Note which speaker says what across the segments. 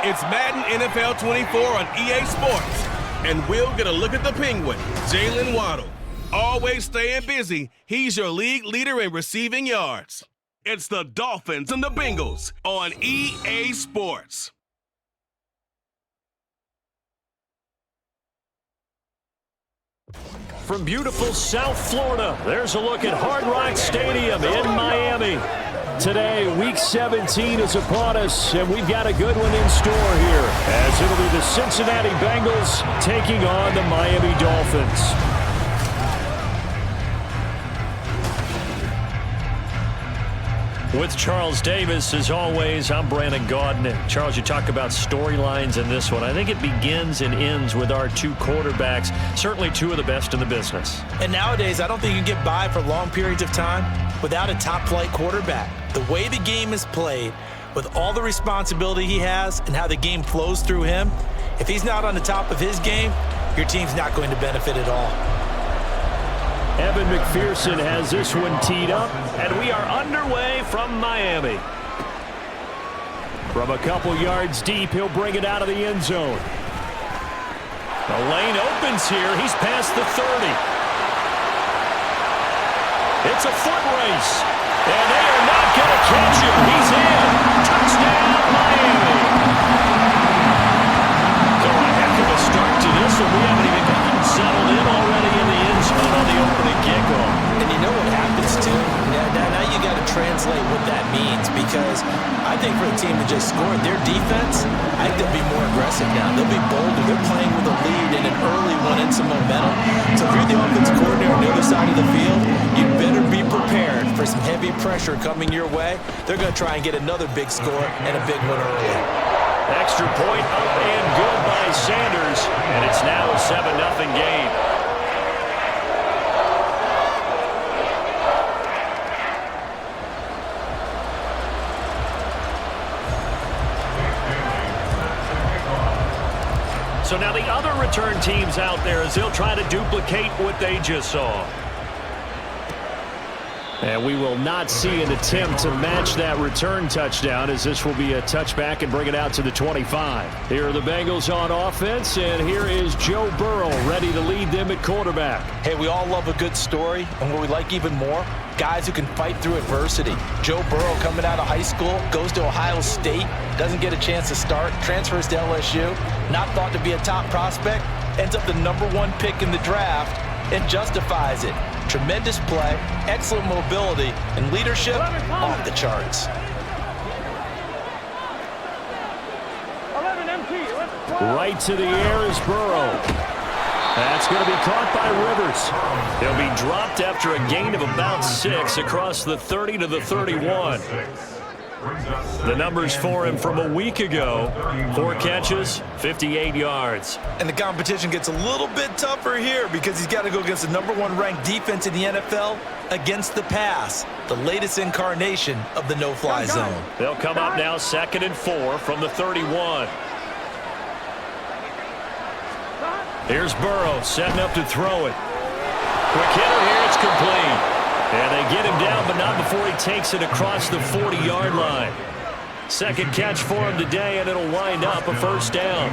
Speaker 1: It's Madden NFL 24 on EA Sports. And we'll get a look at the Penguin, Jalen Waddle. Always staying busy, he's your league leader in receiving yards. It's the Dolphins and the Bengals on EA Sports.
Speaker 2: From beautiful South Florida, there's a look at Hard Rock Stadium in Miami. Today, Week 17 is upon us, and we've got a good one in store here, as it'll be the Cincinnati Bengals taking on the Miami Dolphins. With Charles Davis, as always, I'm Brandon Gaudin. And Charles, you talk about storylines in this one. I think it begins and ends with our two quarterbacks, certainly two of the best in the business.
Speaker 3: And nowadays, I don't think you can get by for long periods of time without a top-flight quarterback. The way the game is played, with all the responsibility he has and how the game flows through him, if he's not on the top of his game, your team's not going to benefit at all.
Speaker 2: Evan McPherson has this one teed up, and we are underway from Miami. From a couple yards deep, he'll bring it out of the end zone. The lane opens here. He's past the 30. It's a foot race, and they are not going to catch him. He's in. Touchdown, Miami. So a heck of a start to this one. We haven't even gotten settled in already in the end zone on the opening kickoff.
Speaker 3: And you know what happens, too? Now you got to translate what that means, because I think for the team to just score, their defense, I think they'll be more aggressive now. They'll be bolder. They're playing with a lead and an early one and some momentum. So if you're the offense coordinator on the other side of the field, you better be prepared for some heavy pressure coming your way. They're going to try and get another big score and a big one early.
Speaker 2: Extra point up and good by Sanders, and it's now a 7-0 game. So now the other return teams out there as they'll try to duplicate what they just saw. And we will not see an attempt to match that return touchdown, as this will be a touchback and bring it out to the 25. Here are the Bengals on offense, and here is Joe Burrow ready to lead them at quarterback.
Speaker 3: Hey, we all love a good story, and what we like even more, guys who can fight through adversity. Joe Burrow coming out of high school, goes to Ohio State, doesn't get a chance to start, transfers to LSU, not thought to be a top prospect, ends up the #1 pick in the draft, and justifies it. Tremendous play, excellent mobility, and leadership off the charts.
Speaker 2: Right to the air is Burrow. That's going to be caught by Rivers. He'll be dropped after a gain of about 6 across the 30 to the 31. The numbers for him from a week ago: 4 catches, 58 yards.
Speaker 3: And the competition gets a little bit tougher here because he's got to go against the #1 ranked defense in the NFL against the pass, the latest incarnation of the no-fly zone.
Speaker 2: They'll come up now 2nd and 4 from the 31. Here's Burrow setting up to throw it. Quick hitter here, it's complete. And they get him down, but not before he takes it across the 40-yard line. Second catch for him today, and it'll wind up a first down.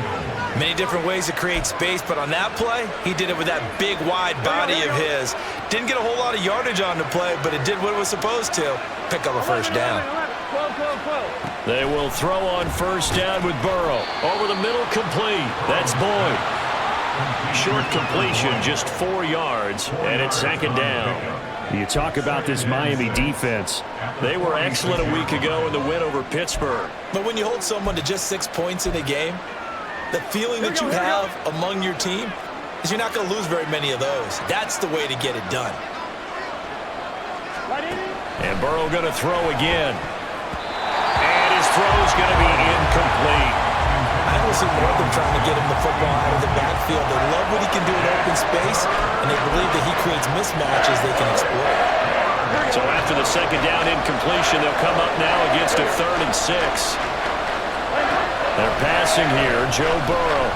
Speaker 3: Many different ways to create space, but on that play, he did it with that big, wide body of his. Didn't get a whole lot of yardage on the play, but it did what it was supposed to. Pick up a first down.
Speaker 2: They will throw on first down with Burrow. Over the middle, complete. That's Boyd. Short completion, just 4 yards, and it's 2nd down. You talk about this Miami defense. They were excellent a week ago in the win over Pittsburgh.
Speaker 3: But when you hold someone to just 6 points in a game, the feeling that you have among your team is you're not going to lose very many of those. That's the way to get it done.
Speaker 2: And Burrow going to throw again. And his throw's going to be incomplete.
Speaker 3: I will see more of them trying to get him the football out of the backfield. They love what he can do in open space, and they believe that he creates mismatches they can exploit.
Speaker 2: So after the 2nd down incompletion, they'll come up now against a 3rd and 6. They're passing here, Joe Burrow.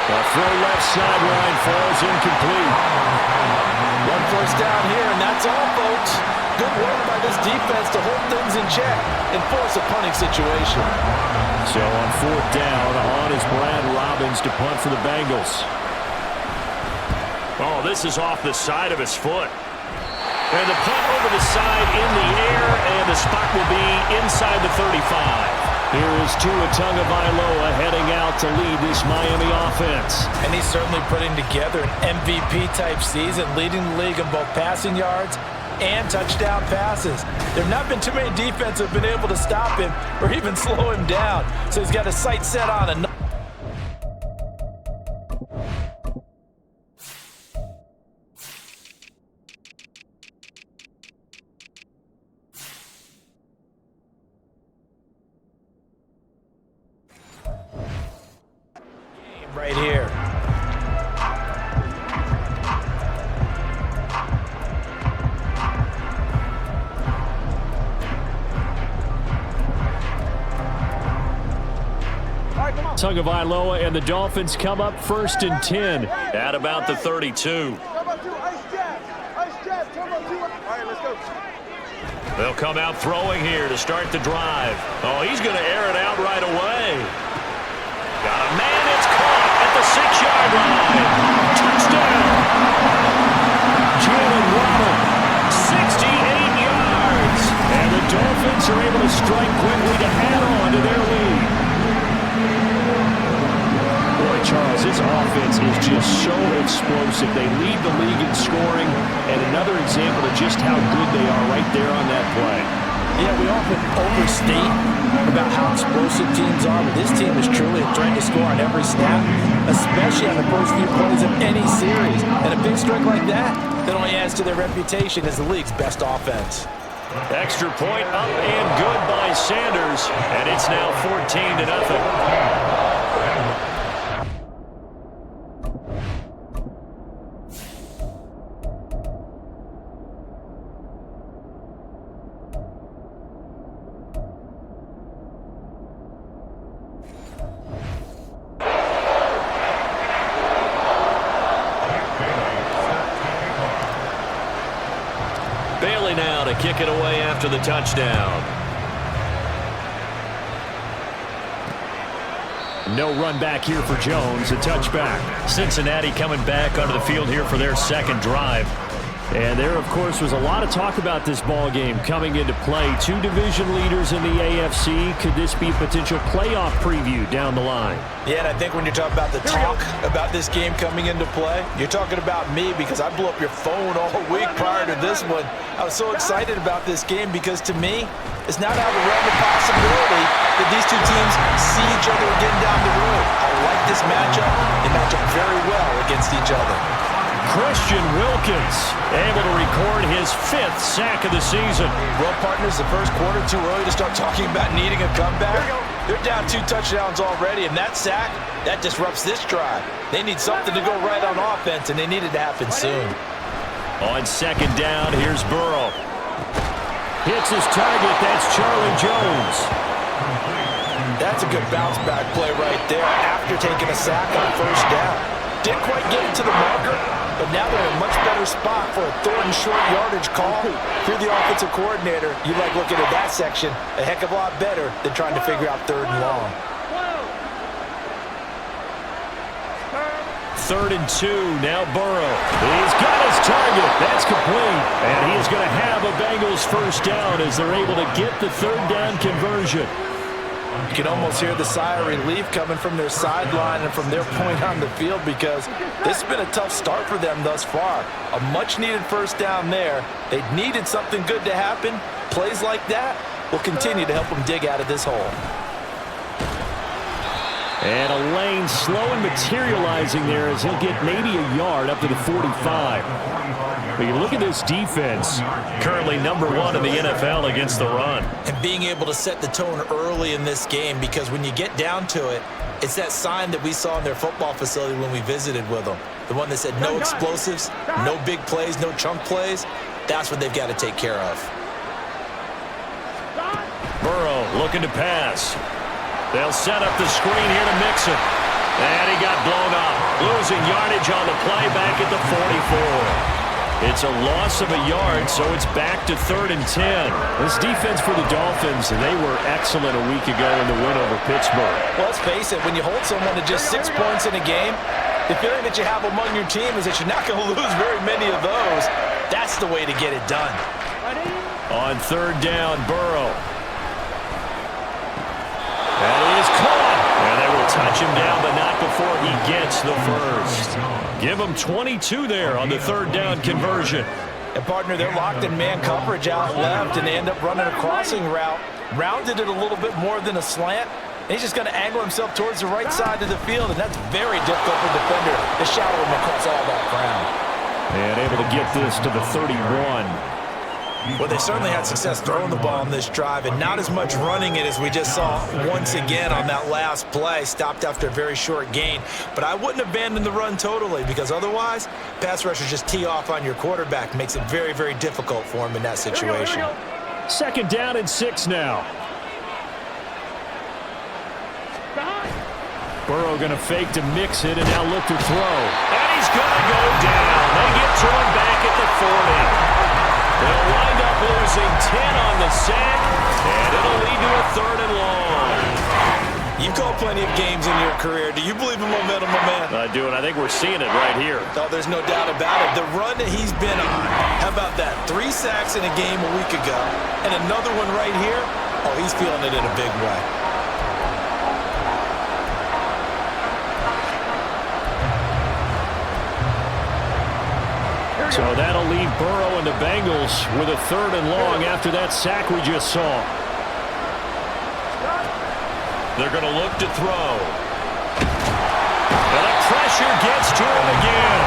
Speaker 2: The throw left sideline falls incomplete.
Speaker 3: One first down here, and that's all, folks. good work by this defense to hold things in check and force a punting situation.
Speaker 2: So on 4th down, on is Brad Robbins to punt for the Bengals. Oh, this is off the side of his foot. And the punt over the side in the air, and the spot will be inside the 35. Here is Tua Tagovailoa heading out to lead this Miami offense.
Speaker 3: And he's certainly putting together an MVP-type season, leading the league in both passing yards and touchdown passes. There have not been too many defenses that have been able to stop him or even slow him down. So he's got his sight set on another. Right here.
Speaker 2: Tagovailoa and the Dolphins come up 1st and 10 at about the 32. They'll come out throwing here to start the drive. Oh, he's going to air it out right away. Got a man, it's caught at the 6-yard line. Touchdown. Jalen Waddle, 68 yards. And the Dolphins are able to strike quickly to add on to their lead. Boy, Charles, this offense is just so explosive. They lead the league in scoring, and another example of just how good they are right there on that play.
Speaker 3: Yeah, we often overstate about how explosive teams are, but this team is truly a threat to score on every snap, especially on the first few plays of any series. And a big strike like that only adds to their reputation as the league's best offense.
Speaker 2: Extra point up and good by Sanders, and it's now 14-0. Now to kick it away after the touchdown. No run back here for Jones, a touchback. Cincinnati coming back onto the field here for their second drive. And there, of course, was a lot of talk about this ball game coming into play. 2 division leaders in the AFC. Could this be a potential playoff preview down the line?
Speaker 3: Yeah, and I think when you're talking about the talk about this game coming into play, you're talking about me because I blew up your phone all week prior to this one. I was so excited about this game because, to me, it's not out of the realm of possibility that these two teams see each other again down the road. I like this matchup. They match up very well against each other.
Speaker 2: Christian Wilkins able to record his 5th sack of the season.
Speaker 3: Well, partners, the first quarter too early to start talking about needing a comeback. They're down 2 touchdowns already, and that sack, that disrupts this drive. They need something to go right on offense, and they need it to happen soon.
Speaker 2: On 2nd down, here's Burrow. Hits his target, that's Charlie Jones.
Speaker 3: That's a good bounce-back play right there after taking a sack on 1st down. Didn't quite get it to the marker, but now they're in a much better spot for a 3rd and short yardage call. If you're the offensive coordinator, you like looking at that section a heck of a lot better than trying to figure out 3rd and long.
Speaker 2: 3rd and 2, now Burrow. He's got his target, that's complete. And he is going to have a Bengals 1st down as they're able to get the 3rd down conversion.
Speaker 3: You can almost hear the sigh of relief coming from their sideline and from their point on the field because this has been a tough start for them thus far. A much-needed 1st down there. They needed something good to happen. Plays like that will continue to help them dig out of this hole.
Speaker 2: And a lane slow and materializing there as he'll get maybe a yard up to the 45. But you look at this defense, currently #1 in the NFL against the run.
Speaker 3: And being able to set the tone early in this game because when you get down to it, it's that sign that we saw in their football facility when we visited with them. The one that said no explosives, no big plays, no chunk plays. That's what they've got to take care of.
Speaker 2: Burrow looking to pass. They'll set up the screen here to Mixon. And he got blown up. Losing yardage on the play back at the 44. It's a loss of a yard, so it's back to 3rd and 10. This defense for the Dolphins, they were excellent a week ago in the win over Pittsburgh.
Speaker 3: Well, let's face it, when you hold someone to just 6 points in a game, the feeling that you have among your team is that you're not going to lose very many of those. That's the way to get it done.
Speaker 2: On 3rd down, Burrow. That is caught. And they will touch him down, but not before he gets the first. Give him 22 there on the 3rd down conversion.
Speaker 3: And, partner, they're locked in man coverage out left, and they end up running a crossing route. Rounded it a little bit more than a slant. And he's just going to angle himself towards the right side of the field, and that's very difficult for the defender to shadow him across all that ground.
Speaker 2: And able to get this to the 31.
Speaker 3: Well, they certainly had success throwing the ball on this drive, and not as much running it as we just saw once again on that last play. Stopped after a very short gain. But I wouldn't abandon the run totally, because otherwise, pass rushers just tee off on your quarterback. Makes it very, very difficult for him in that situation.
Speaker 2: 2nd down and 6 now. Burrow going to fake to mix it and now look to throw. And he's going to go down. They get to him back at the 40. They'll wind up losing 10 on the sack, and it'll lead to a 3rd and long.
Speaker 3: You've called plenty of games in your career. Do you believe in momentum, my man?
Speaker 2: I do, and I think we're seeing it right here.
Speaker 3: Oh, there's no doubt about it. The run that he's been on, how about that? 3 sacks in a game a week ago, and another one right here. Oh, he's feeling it in a big way.
Speaker 2: So that'll leave Burrow and the Bengals with a 3rd and long after that sack we just saw. They're going to look to throw. And the pressure gets to him again.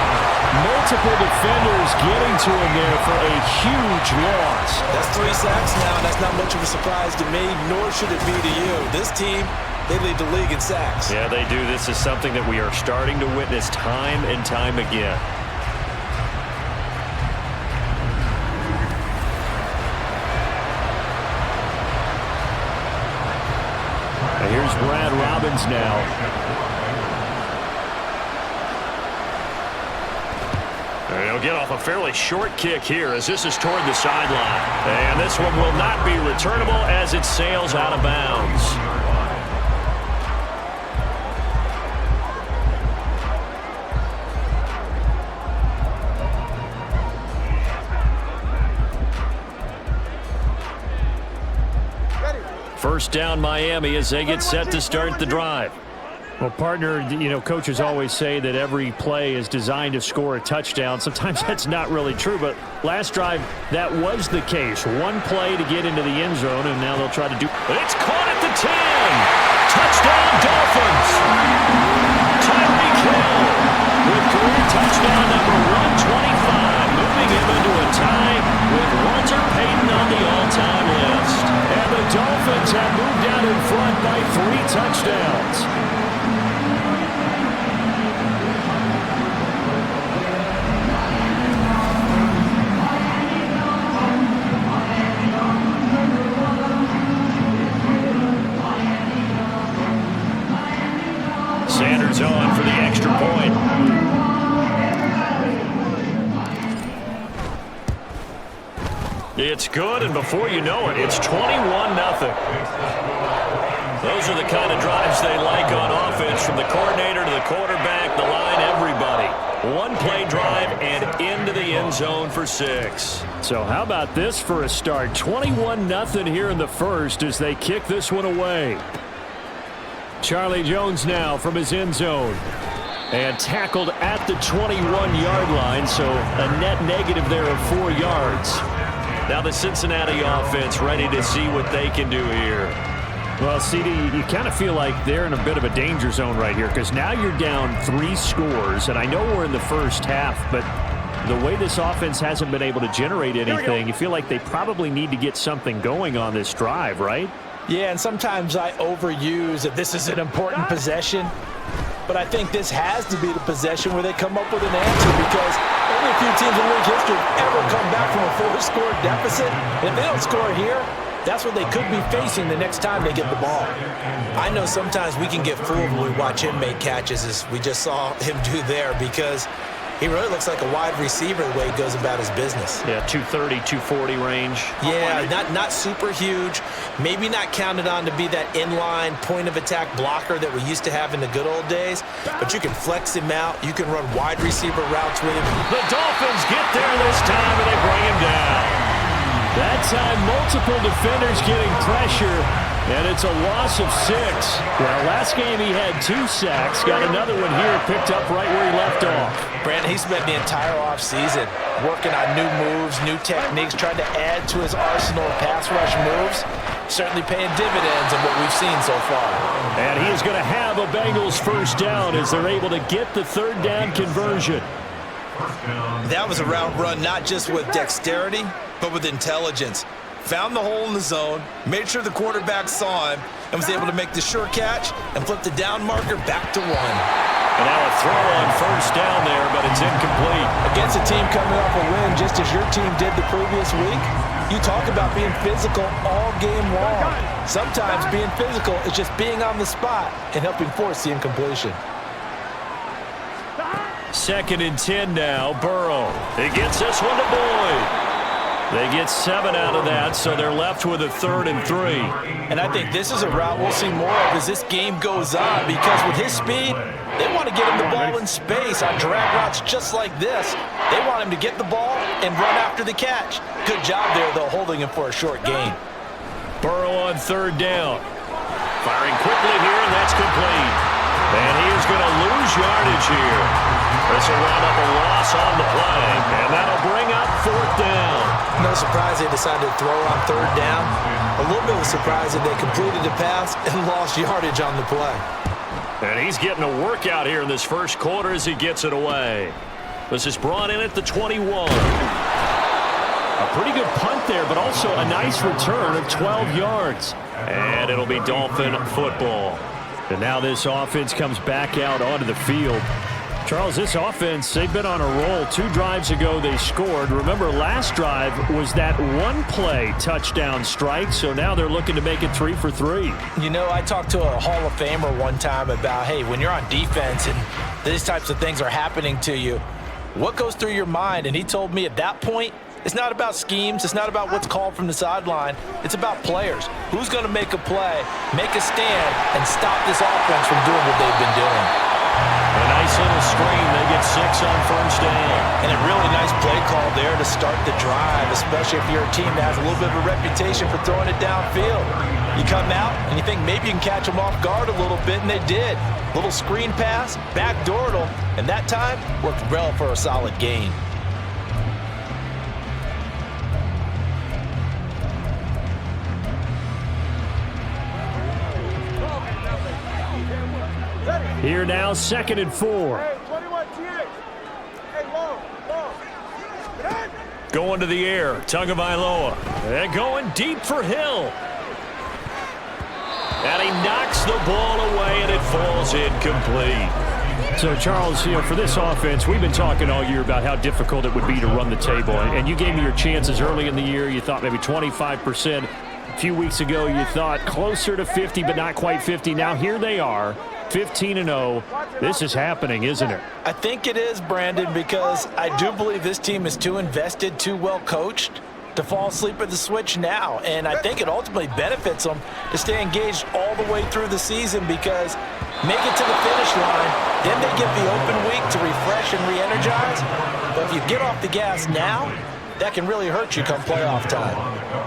Speaker 2: Multiple defenders getting to him there for a huge loss.
Speaker 3: That's 3 sacks now, and that's not much of a surprise to me, nor should it be to you. This team, they lead the league in sacks.
Speaker 2: Yeah, they do. This is something that we are starting to witness time and time again. Here's Brad Robbins now. He'll get off a fairly short kick here as this is toward the sideline. And this one will not be returnable as it sails out of bounds. First down Miami as they get set to start the drive. Well, partner, you know, coaches always say that every play is designed to score a touchdown. Sometimes that's not really true, but last drive, that was the case. One play to get into the end zone, and now they'll try to do... It's caught at the 10! Touchdown, Dolphins! Tyreek Hill with career touchdown number 125, moving him into a tie with Walter Payton on the all-time list. And the Dolphins have moved out in front by 3 touchdowns. Sanders on for the extra point. It's good, and before you know it, it's 21-0. Those are the kind of drives they like on offense, from the coordinator to the quarterback, the line, everybody. One play drive and into the end zone for 6. So how about this for a start? 21-0 here in the first as they kick this one away. Charlie Jones now from his end zone. And tackled at the 21-yard line, so a net negative there of 4 yards. Now the Cincinnati offense ready to see what they can do here. Well, CD, you kind of feel like they're in a bit of a danger zone right here, because now you're down 3 scores, and I know we're in the first half, but the way this offense hasn't been able to generate anything, you feel like they probably need to get something going on this drive, right?
Speaker 3: Yeah, and sometimes I overuse that this is an important possession, but I think this has to be the possession where they come up with an answer, because only a few teams in league history have ever come back from a 4-score deficit. And if they don't score here, that's what they could be facing the next time they get the ball. I know sometimes we can get fooled when we watch him make catches, as we just saw him do there, because He really looks like a wide receiver the way he goes about his business.
Speaker 2: Yeah, 230, 240 range.
Speaker 3: Yeah, not super huge. Maybe not counted on to be that inline point-of-attack blocker that we used to have in the good old days, but you can flex him out. You can run wide receiver routes with him.
Speaker 2: The Dolphins get there this time, and they bring him down. That time, multiple defenders getting pressure, and it's a loss of 6. Well, last game he had 2 sacks. Got another one here, picked up right where he left off.
Speaker 3: Brandon, he spent the entire offseason working on new moves, new techniques, trying to add to his arsenal of pass rush moves. Certainly paying dividends in what we've seen so far.
Speaker 2: And he is going to have a Bengals first down as they're able to get the third down conversion.
Speaker 3: That was a route run not just with dexterity, but with intelligence. Found the hole in the zone, made sure the quarterback saw him, and was able to make the sure catch and flip the down marker back to 1.
Speaker 2: And now a throw on first down there, but it's incomplete.
Speaker 3: Against a team coming off a win just as your team did the previous week, you talk about being physical all game long. Sometimes being physical is just being on the spot and helping force the incompletion.
Speaker 2: 2nd and 10 now, Burrow. He gets this one to Boyd. They get 7 out of that, so they're left with a 3rd and 3.
Speaker 3: And I think this is a route we'll see more of as this game goes on, because with his speed, they want to get him the ball in space on drag routes just like this. They want him to get the ball and run after the catch. Good job there, though, holding him for a short gain.
Speaker 2: Burrow on 3rd down. Firing quickly here, and that's complete. And he is going to lose yardage here. This will round up a loss on the play, and that'll bring up 4th down.
Speaker 3: No surprise they decided to throw on 3rd down. A little bit of a surprise that they completed the pass and lost yardage on the play.
Speaker 2: And he's getting a workout here in this first quarter as he gets it away. This is brought in at the 21. A pretty good punt there, but also a nice return of 12 yards. And it'll be Dolphin football. And now this offense comes back out onto the field. Charles, this offense, they've been on a roll. 2 drives ago they scored. Remember, last drive was that one-play touchdown strike, so now they're looking to make it 3 for 3.
Speaker 3: You know, I talked to a Hall of Famer one time about, hey, when you're on defense and these types of things are happening to you, what goes through your mind? And he told me at that point, it's not about schemes. It's not about what's called from the sideline. It's about players. Who's going to make a play, make a stand, and stop this offense from doing what they've been doing.
Speaker 2: A nice little screen. They get 6 on first down.
Speaker 3: And a really nice play call there to start the drive, especially if you're a team that has a little bit of a reputation for throwing it downfield. You come out and you think maybe you can catch them off guard a little bit, and they did. Little screen pass, backdoored them, and that time worked well for a solid gain.
Speaker 2: Here now, 2nd and 4. Going to the air, Tagovailoa. They're going deep for Hill. And he knocks the ball away, and it falls incomplete. So, Charles, for this offense, we've been talking all year about how difficult it would be to run the table. And you gave me your chances early in the year. You thought maybe 25%. A few weeks ago, you thought closer to 50, but not quite 50. Now, here they are. 15-0. This is happening, isn't it?
Speaker 3: I think it is, Brandon, because I do believe this team is too invested, too well coached to fall asleep at the switch now. And I think it ultimately benefits them to stay engaged all the way through the season, because make it to the finish line, then they get the open week to refresh and re-energize. But if you get off the gas now, that can really hurt you come playoff time.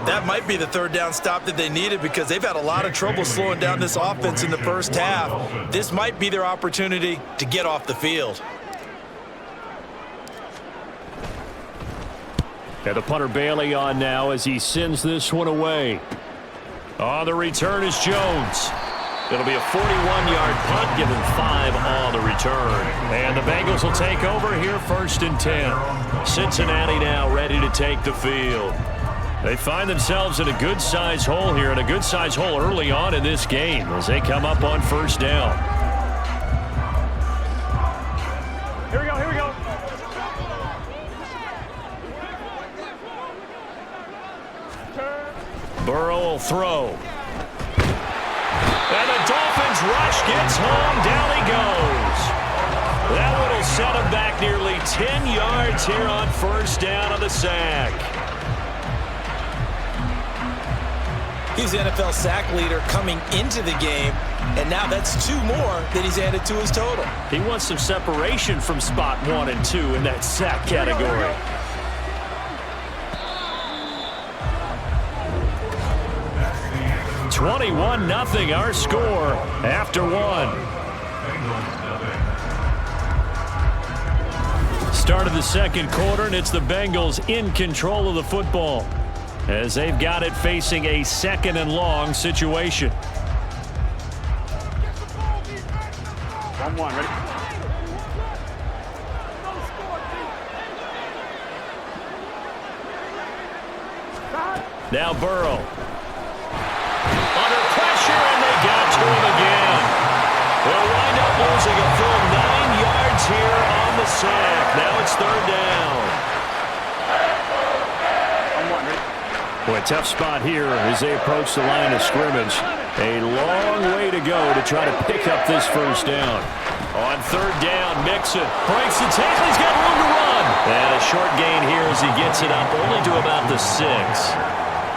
Speaker 3: That might be the 3rd down stop that they needed, because they've had a lot of trouble slowing down this offense in the first half. This might be their opportunity to get off the field.
Speaker 2: And the punter Bailey on now as he sends this one away. On the return is Jones. It'll be a 41-yard punt, given 5 on the return. And the Bengals will take over here 1st and 10. Cincinnati now ready to take the field. They find themselves in a good-sized hole here, and a good-sized hole early on in this game as they come up on 1st down.
Speaker 4: Here we go, here we go.
Speaker 2: Burrow will throw. And the Dolphins rush, gets home, down he goes. That one will set him back nearly 10 yards here on first down on the sack.
Speaker 3: He's the NFL sack leader coming into the game, and now that's 2 more that he's added to his total.
Speaker 2: He wants some separation from spot 1 and 2 in that sack category. (21-0) our score after 1. Start of the second quarter, and it's the Bengals in control of the football as they've got it facing a 2nd and long situation.
Speaker 4: 1-1, ready?
Speaker 2: Now Burrow. Under pressure, and they got to him again. They'll wind up losing a full 9 yards here on the sack. Now it's 3rd down.
Speaker 4: 1-1, ready?
Speaker 2: Boy, a tough spot here as they approach the line of scrimmage. A long way to go to try to pick up this first down. On 3rd down, Mixon breaks the tackle. He's got room to run. And a short gain here as he gets it up only to about the 6.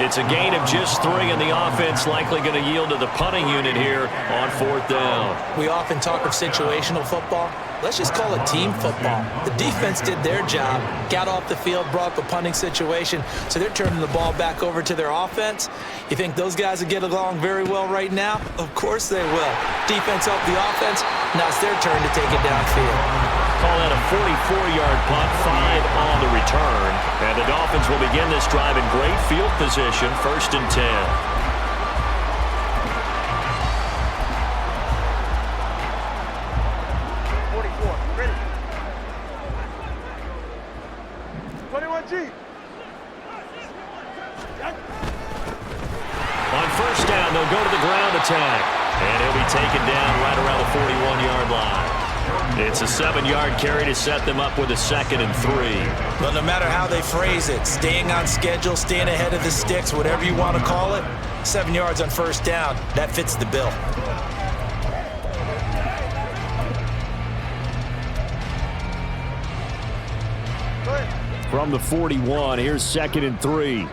Speaker 2: It's a gain of just 3, and the offense likely going to yield to the punting unit here on 4th down.
Speaker 3: We often talk of situational football. Let's just call it team football. The defense did their job, got off the field, brought the punting situation, so they're turning the ball back over to their offense. You think those guys will get along very well right now? Of course they will. Defense helped the offense. Now it's their turn to take it downfield.
Speaker 2: Call that a 44-yard punt, 5 on the return. And the Dolphins will begin this drive in great field position, 1st and 10.
Speaker 4: 44, ready? 21G.
Speaker 2: On 1st down, they'll go to the ground attack. And he'll be taken down right around the 41-yard line. It's a 7-yard carry to set them up with a 2nd and 3.
Speaker 3: Well, no matter how they phrase it, staying on schedule, staying ahead of the sticks, whatever you want to call it, 7 yards on 1st down, that fits the bill.
Speaker 2: From the 41, here's 2nd and 3.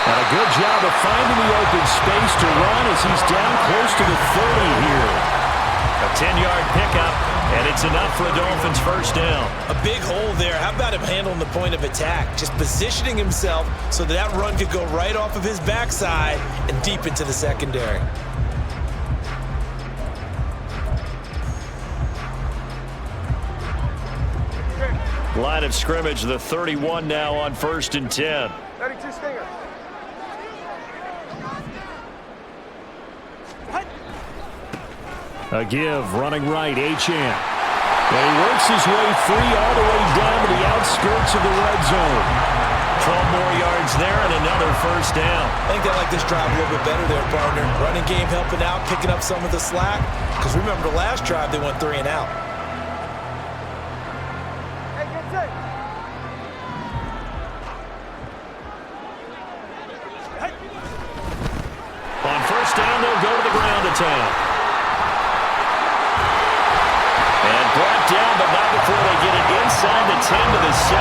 Speaker 2: And a good job of finding the open space to run as he's down close to the 30 here. A 10-yard pickup, and it's enough for a Dolphins 1st down.
Speaker 3: A big hole there. How about him handling the point of attack? Just positioning himself so that run could go right off of his backside and deep into the secondary.
Speaker 2: Line of scrimmage, the 31 now on 1st and 10.
Speaker 4: 32 Stinger.
Speaker 2: A give, running right, Achane. And he works his way free all the way down to the outskirts of the red zone. 12 more yards there and another 1st down.
Speaker 3: I think they like this drive a little bit better there, partner. Running game helping out, picking up some of the slack. Because remember the last drive, they went 3 and out.
Speaker 4: Hey, get set.
Speaker 2: On 1st down, they'll go to the ground attack. And brought down, but not before they get it inside the 10 to the 7.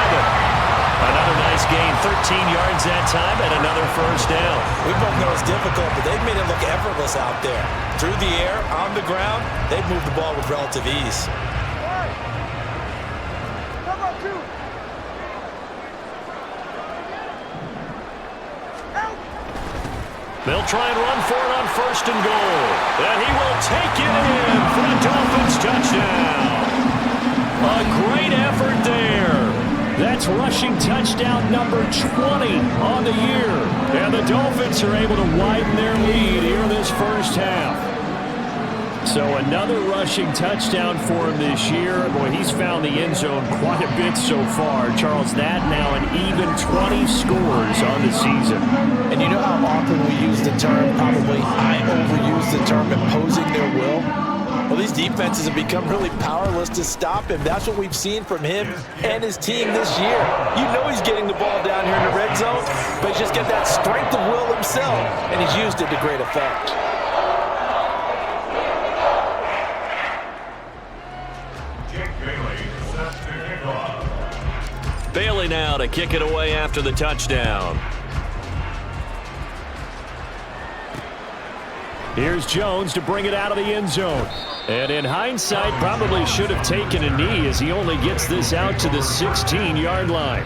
Speaker 2: Another nice gain, 13 yards that time, and another 1st down.
Speaker 3: We both know it's difficult, but they've made it look effortless out there. Through the air, on the ground, they've moved the ball with relative ease.
Speaker 4: Number 2.
Speaker 2: They'll try and run for it on 1st and goal. And he will take it in for a Dolphins touchdown. A great effort there. That's rushing touchdown number 20 on the year. And the Dolphins are able to widen their lead here in this 1st half. So another rushing touchdown for him this year. Boy, he's found the end zone quite a bit so far. Charles, that now an even 20 scores on the season.
Speaker 3: And you know how often we use the term, probably I overuse the term, imposing their will? Well, these defenses have become really powerless to stop him. That's what we've seen from him and his team this year. You know he's getting the ball down here in the red zone, but he's just got that strength of will himself, and he's used it to great effect.
Speaker 2: Bailey now to kick it away after the touchdown. Here's Jones to bring it out of the end zone. And in hindsight, probably should have taken a knee as he only gets this out to the 16-yard line.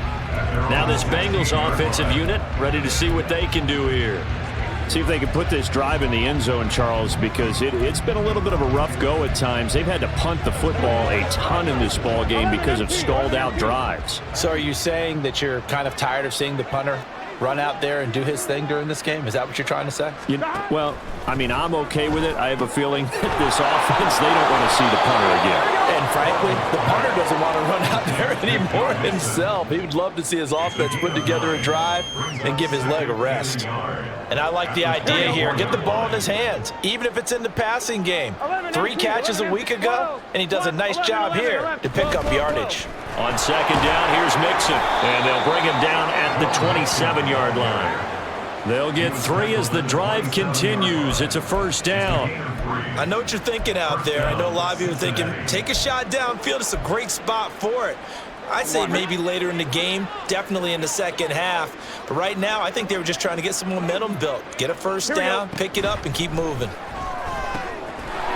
Speaker 2: Now this Bengals offensive unit ready to see what they can do here. See if they can put this drive in the end zone, Charles, because it's been a little bit of a rough go at times. They've had to punt the football a ton in this ball game because of stalled-out drives.
Speaker 3: So are you saying that you're kind of tired of seeing the punter run out there and do his thing during this game? Is that what you're trying to say?
Speaker 2: Well, I mean, I'm okay with it. I have a feeling that this offense, they don't want to see the punter again.
Speaker 3: And frankly, the punter doesn't want to run out there anymore himself. He would love to see his offense put together a drive and give his leg a rest. And I like the idea here. Get the ball in his hands, even if it's in the passing game. 3 catches a week ago, and he does a nice job here to pick up yardage.
Speaker 2: On second down, here's Mixon, and they'll bring him down at the 27-yard line. They'll get 3 as the drive continues. It's a first down.
Speaker 3: I know what you're thinking out there. I know a lot of you are thinking, take a shot downfield. It's a great spot for it. I'd say maybe later in the game, definitely in the second half. But right now, I think they were just trying to get some momentum built. Get a first down, pick it up, and keep moving.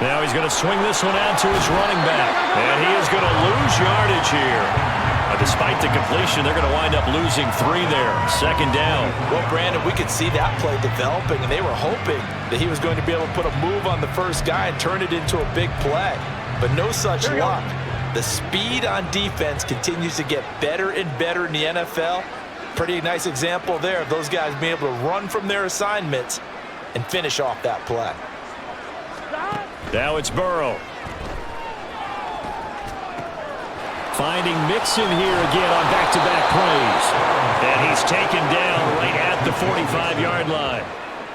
Speaker 2: Now he's going to swing this one out to his running back. And he is going to lose yardage here. Despite the completion, they're going to wind up losing 3 there. Second down.
Speaker 3: Well, Brandon, we could see that play developing, and they were hoping that he was going to be able to put a move on the first guy and turn it into a big play. But no such luck. The speed on defense continues to get better and better in the NFL. Pretty nice example there of those guys being able to run from their assignments and finish off that play.
Speaker 2: Now it's Burrow. Finding Mixon here again on back-to-back plays. And he's taken down right at the 45-yard line.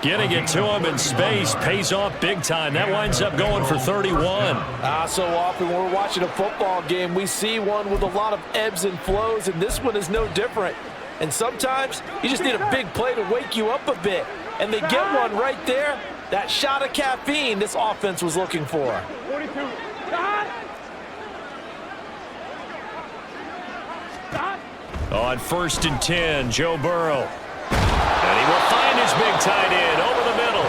Speaker 2: Getting it to him in space pays off big time. That winds up going for 31.
Speaker 3: So often when we're watching a football game, we see one with a lot of ebbs and flows, and this one is no different. And sometimes you just need a big play to wake you up a bit. And they get one right there. That shot of caffeine this offense was looking for.
Speaker 4: 42.
Speaker 2: On 1st and 10, Joe Burrow. And he will find his big tight end over the middle.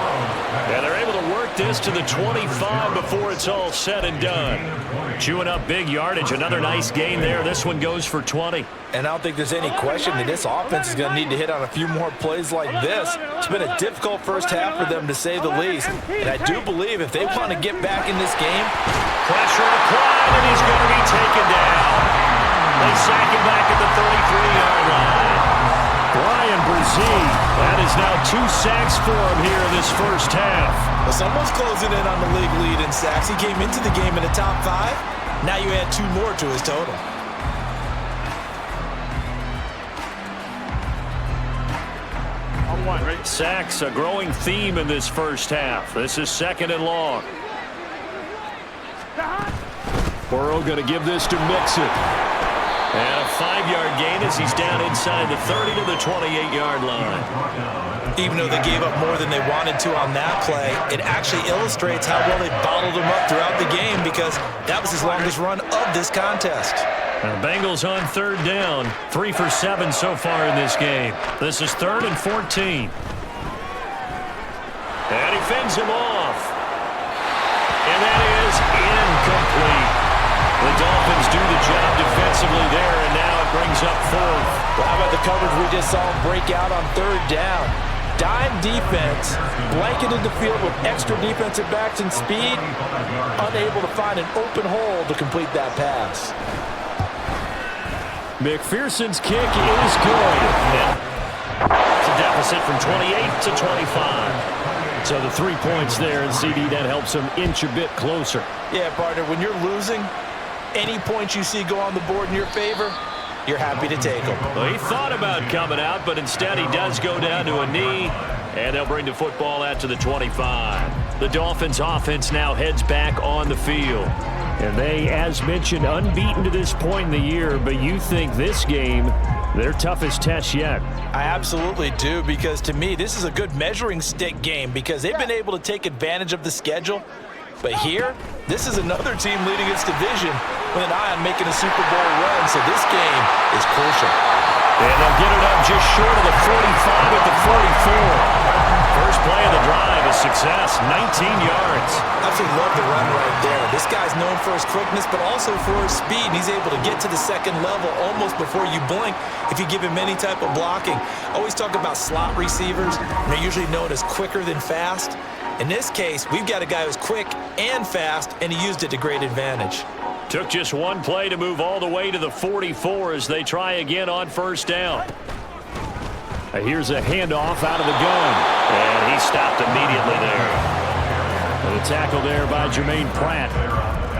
Speaker 2: And they're able to work this to the 25 before it's all said and done. Chewing up big yardage. Another nice gain there. This one goes for 20.
Speaker 3: And I don't think there's any question that this offense is going to need to hit on a few more plays like this. It's been a difficult first half for them, to say the least. And I do believe if they want to get back in this game,
Speaker 2: pressure applied, and he's going to be taken down. They sack him back at the 33-yard line. Brian Brzee, that is now 2 sacks for him here in this first half.
Speaker 3: Well, someone's closing in on the league lead in sacks. He came into the game in the top 5. Now you add 2 more to his total.
Speaker 2: Sacks, a growing theme in this first half. This is 2nd and long. Burrow going to give this to Mixon. And a 5-yard gain as he's down inside the 30 to the 28-yard line.
Speaker 3: Even though they gave up more than they wanted to on that play, it actually illustrates how well they bottled him up throughout the game, because that was his longest run of this contest.
Speaker 2: And the Bengals on 3rd down, 3 for 7 so far in this game. This is 3rd and 14. And he fends him off. And that is incomplete. The Dolphins do the job defensively there, and now it brings up 4th.
Speaker 3: Well, how about the coverage we just saw him break out on 3rd down? Dime defense, blanketed the field with extra defensive backs and speed, unable to find an open hole to complete that pass.
Speaker 2: McPherson's kick is good. It's a deficit from 28 to 25. So the 3 points there, and CD, that helps him inch a bit closer.
Speaker 3: Yeah, partner, when you're losing, any points you see go on the board in your favor, you're happy to take them.
Speaker 2: Well, he thought about coming out, but instead he does go down to a knee, and they'll bring the football out to the 25. The Dolphins offense now heads back on the field.
Speaker 5: And they, as mentioned, unbeaten to this point in the year, but you think this game, their toughest test yet.
Speaker 3: I absolutely do, because to me, this is a good measuring stick game because they've been able to take advantage of the schedule. But here, this is another team leading its division with an eye on making a Super Bowl run, so this game is crucial.
Speaker 2: And they'll get it up just short of the 45 at the 44. First play of the drive is success, 19 yards.
Speaker 3: Absolutely love the run right there. This guy's known for his quickness, but also for his speed. He's able to get to the second level almost before you blink if you give him any type of blocking. Always talk about slot receivers, and they're usually known as quicker than fast. In this case, we've got a guy who's quick and fast, and he used it to great advantage.
Speaker 2: Took just one play to move all the way to the 44 as they try again on first down.
Speaker 5: Here's a handoff out of the gun.
Speaker 2: And he stopped immediately there.
Speaker 5: And a tackle there by Jermaine Pratt.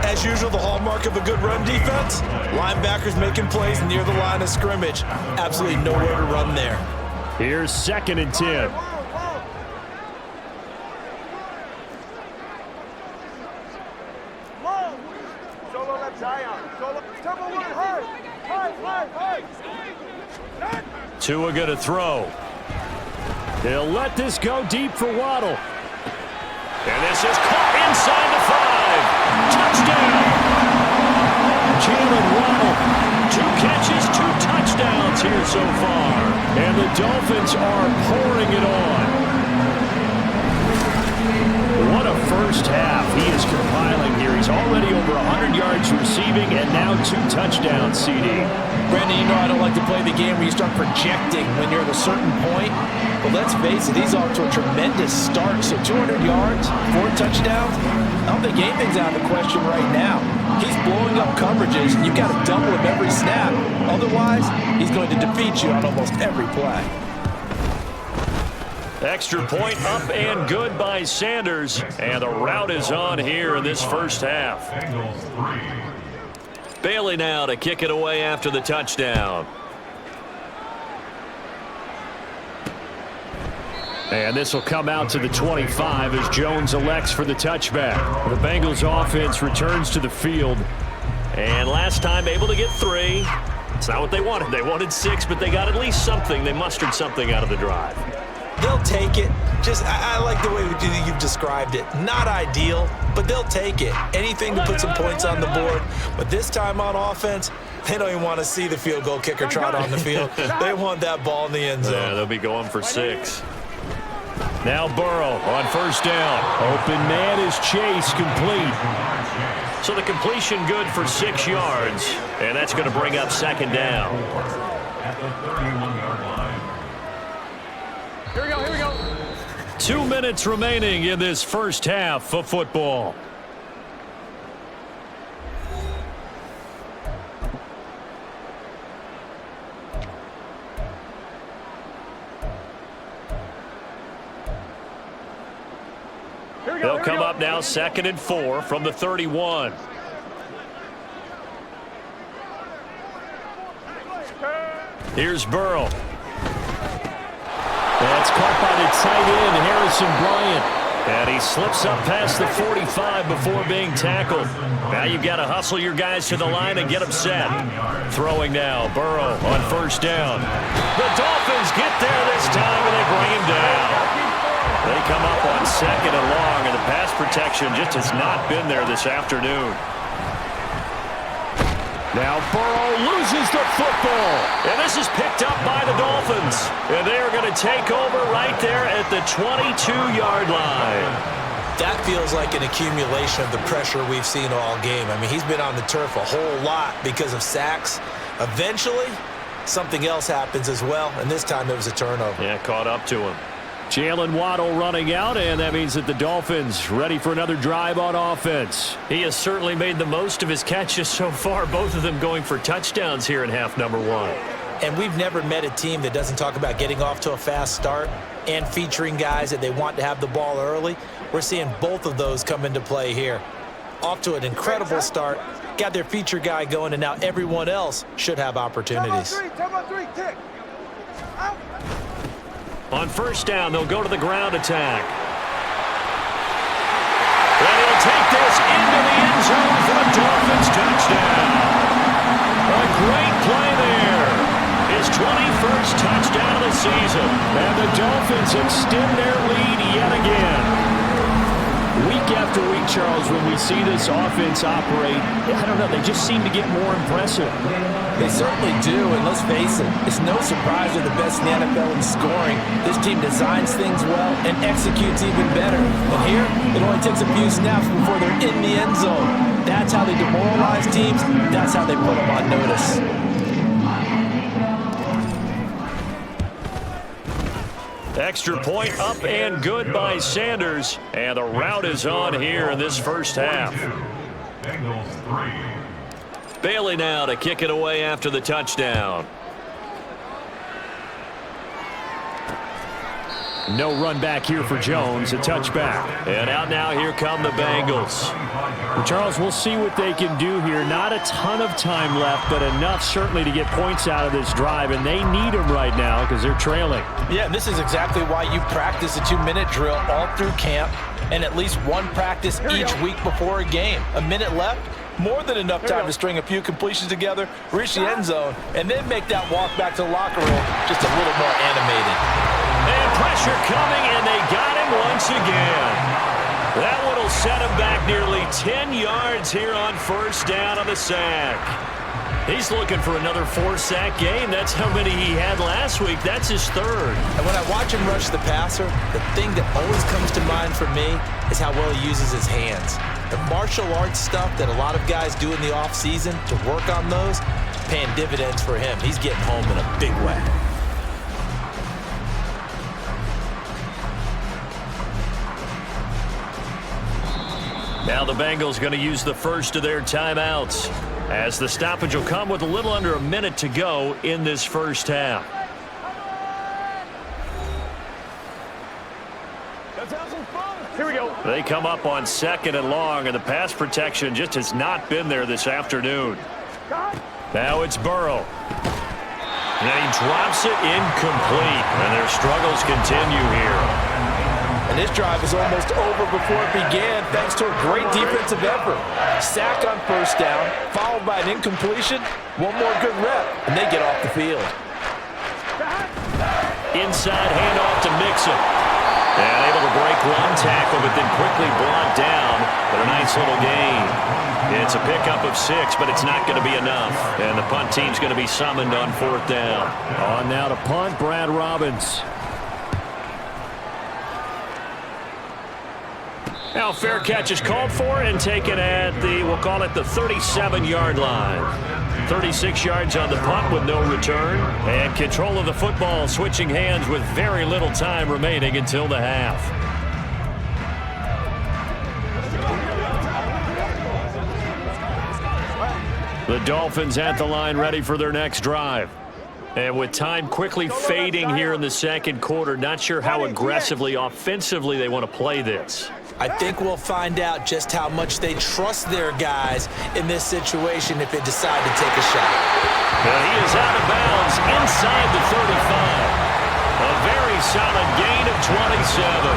Speaker 3: As usual, the hallmark of a good run defense, linebackers making plays near the line of scrimmage. Absolutely nowhere to run there.
Speaker 5: Here's 2nd and 10.
Speaker 4: Solo left Zion. Solo. Temple one. High.
Speaker 2: Tua going to throw.
Speaker 5: He'll let this go deep for Waddle.
Speaker 2: And this is caught inside the 5. Touchdown.
Speaker 5: Jalen Waddle.
Speaker 2: 2 catches, 2 touchdowns here so far.
Speaker 5: And the Dolphins are pouring it on. What a first half he is compiling here. He's already over 100 yards receiving and now 2 touchdowns, CD.
Speaker 3: Brandon, you know I don't like to play the game where you start projecting when you're at a certain point. But let's face it, he's off to a tremendous start. So 200 yards, 4 touchdowns, I don't think anything's out of the question right now. He's blowing up coverages, and you've got to double him every snap. Otherwise, he's going to defeat you on almost every play.
Speaker 2: Extra point up and good by Sanders. And the route is on here in this first half. Bailey now to kick it away after the touchdown.
Speaker 5: And this will come out to the 25 as Jones elects for the touchback. The Bengals offense returns to the field.
Speaker 2: And last time able to get 3. It's not what they wanted. They wanted 6, but they got at least something. They mustered something out of the drive.
Speaker 3: They'll take it. I like the way you've described it. Not ideal, but they'll take it. Anything to put some points on the board. But this time on offense, they don't even want to see the field goal kicker trot on the field. They want that ball in the end zone.
Speaker 2: Yeah, they'll be going for 6. Now Burrow on first down.
Speaker 5: Open man is Chase, complete.
Speaker 2: So the completion good for 6 yards. And that's going to bring up 2nd down.
Speaker 4: Here we go.
Speaker 2: 2 minutes remaining in this first half of football. They'll come up now 2nd and 4 from the 31. Here's Burrow.
Speaker 5: That's caught by the tight end, Harrison Bryant.
Speaker 2: And he slips up past the 45 before being tackled. Now you've got to hustle your guys to the line and get them set. Throwing now, Burrow on first down. The Dolphins get there this time, and they bring him down. They come up on 2nd and long, and the pass protection just has not been there this afternoon.
Speaker 5: Now Burrow loses the football.
Speaker 2: And this is picked up by the Dolphins. And they are going to take over right there at the 22-yard line.
Speaker 3: That feels like an accumulation of the pressure we've seen all game. I mean, he's been on the turf a whole lot because of sacks. Eventually, something else happens as well, and this time it was a turnover.
Speaker 2: Yeah, caught up to him.
Speaker 5: Jalen Waddle running out, and that means that the Dolphins ready for another drive on offense.
Speaker 2: He has certainly made the most of his catches so far, both of them going for touchdowns here in half number 1.
Speaker 3: And we've never met a team that doesn't talk about getting off to a fast start and featuring guys that they want to have the ball early. We're seeing both of those come into play here. Off to an incredible start, got their feature guy going, and now everyone else should have opportunities.
Speaker 4: Tempo 3, kick. Out.
Speaker 2: On first down, they'll go to the ground attack. will take this into the end zone for a Dolphins touchdown. A great play there. His 21st touchdown of the season.
Speaker 5: And the Dolphins extend their lead yet again. Week after week, Charles, when we see this offense operate, I don't know, they just seem to get more impressive.
Speaker 3: They certainly do, and let's face it, it's no surprise they're the best in the NFL in scoring. This team designs things well and executes even better. And here, it only takes a few snaps before they're in the end zone. That's how they demoralize teams. That's how they put them on notice.
Speaker 2: Extra point up and good by Sanders. And the route is on here in this first half. Bailey now to kick it away after the touchdown.
Speaker 5: No run back here for Jones, a touchback.
Speaker 2: And out now, here come the Bengals.
Speaker 5: Well, Charles, we'll see what they can do here. Not a ton of time left, but enough certainly to get points out of this drive, and they need them right now because they're trailing.
Speaker 3: Yeah, and this is exactly why you practice a 2-minute drill all through camp and at least one practice each week before a game. A minute left, more than enough time to string a few completions together, reach the end zone, and then make that walk back to the locker room just a little more animated.
Speaker 2: And pressure coming, and they got him once again. That one will set him back nearly 10 yards here on first down on the sack. He's looking for another 4-sack game. That's how many he had last week. That's his third.
Speaker 3: And when I watch him rush the passer, the thing that always comes to mind for me is how well he uses his hands. The martial arts stuff that a lot of guys do in the offseason to work on those, paying dividends for him. He's getting home in a big way.
Speaker 2: Now the Bengals going to use the first of their timeouts, as the stoppage will come with a little under a minute to go in this first half.
Speaker 4: Here we go.
Speaker 2: They come up on 2nd and long, and the pass protection just has not been there this afternoon. Now it's Burrow. And he drops it incomplete, and their struggles continue here.
Speaker 3: And this drive is almost over before it began thanks to a great defensive effort. Sack on first down, followed by an incompletion. One more good rep, and they get off the field.
Speaker 2: Inside handoff to Mixon. And able to break one tackle, but then quickly brought down. But a nice little gain. It's a pickup of 6, but it's not going to be enough. And the punt team's going to be summoned on 4th down.
Speaker 5: On now to punt, Brad Robbins.
Speaker 2: Now fair catch is called for and taken at the, we'll call it the 37-yard line. 36 yards on the punt with no return. And control of the football switching hands with very little time remaining until the half. The Dolphins at the line ready for their next drive. And with time quickly fading here in the second quarter, not sure how aggressively, offensively they want to play this.
Speaker 3: I think we'll find out just how much they trust their guys in this situation if they decide to take a shot.
Speaker 2: And he is out of bounds inside the 35. A very solid gain of 27.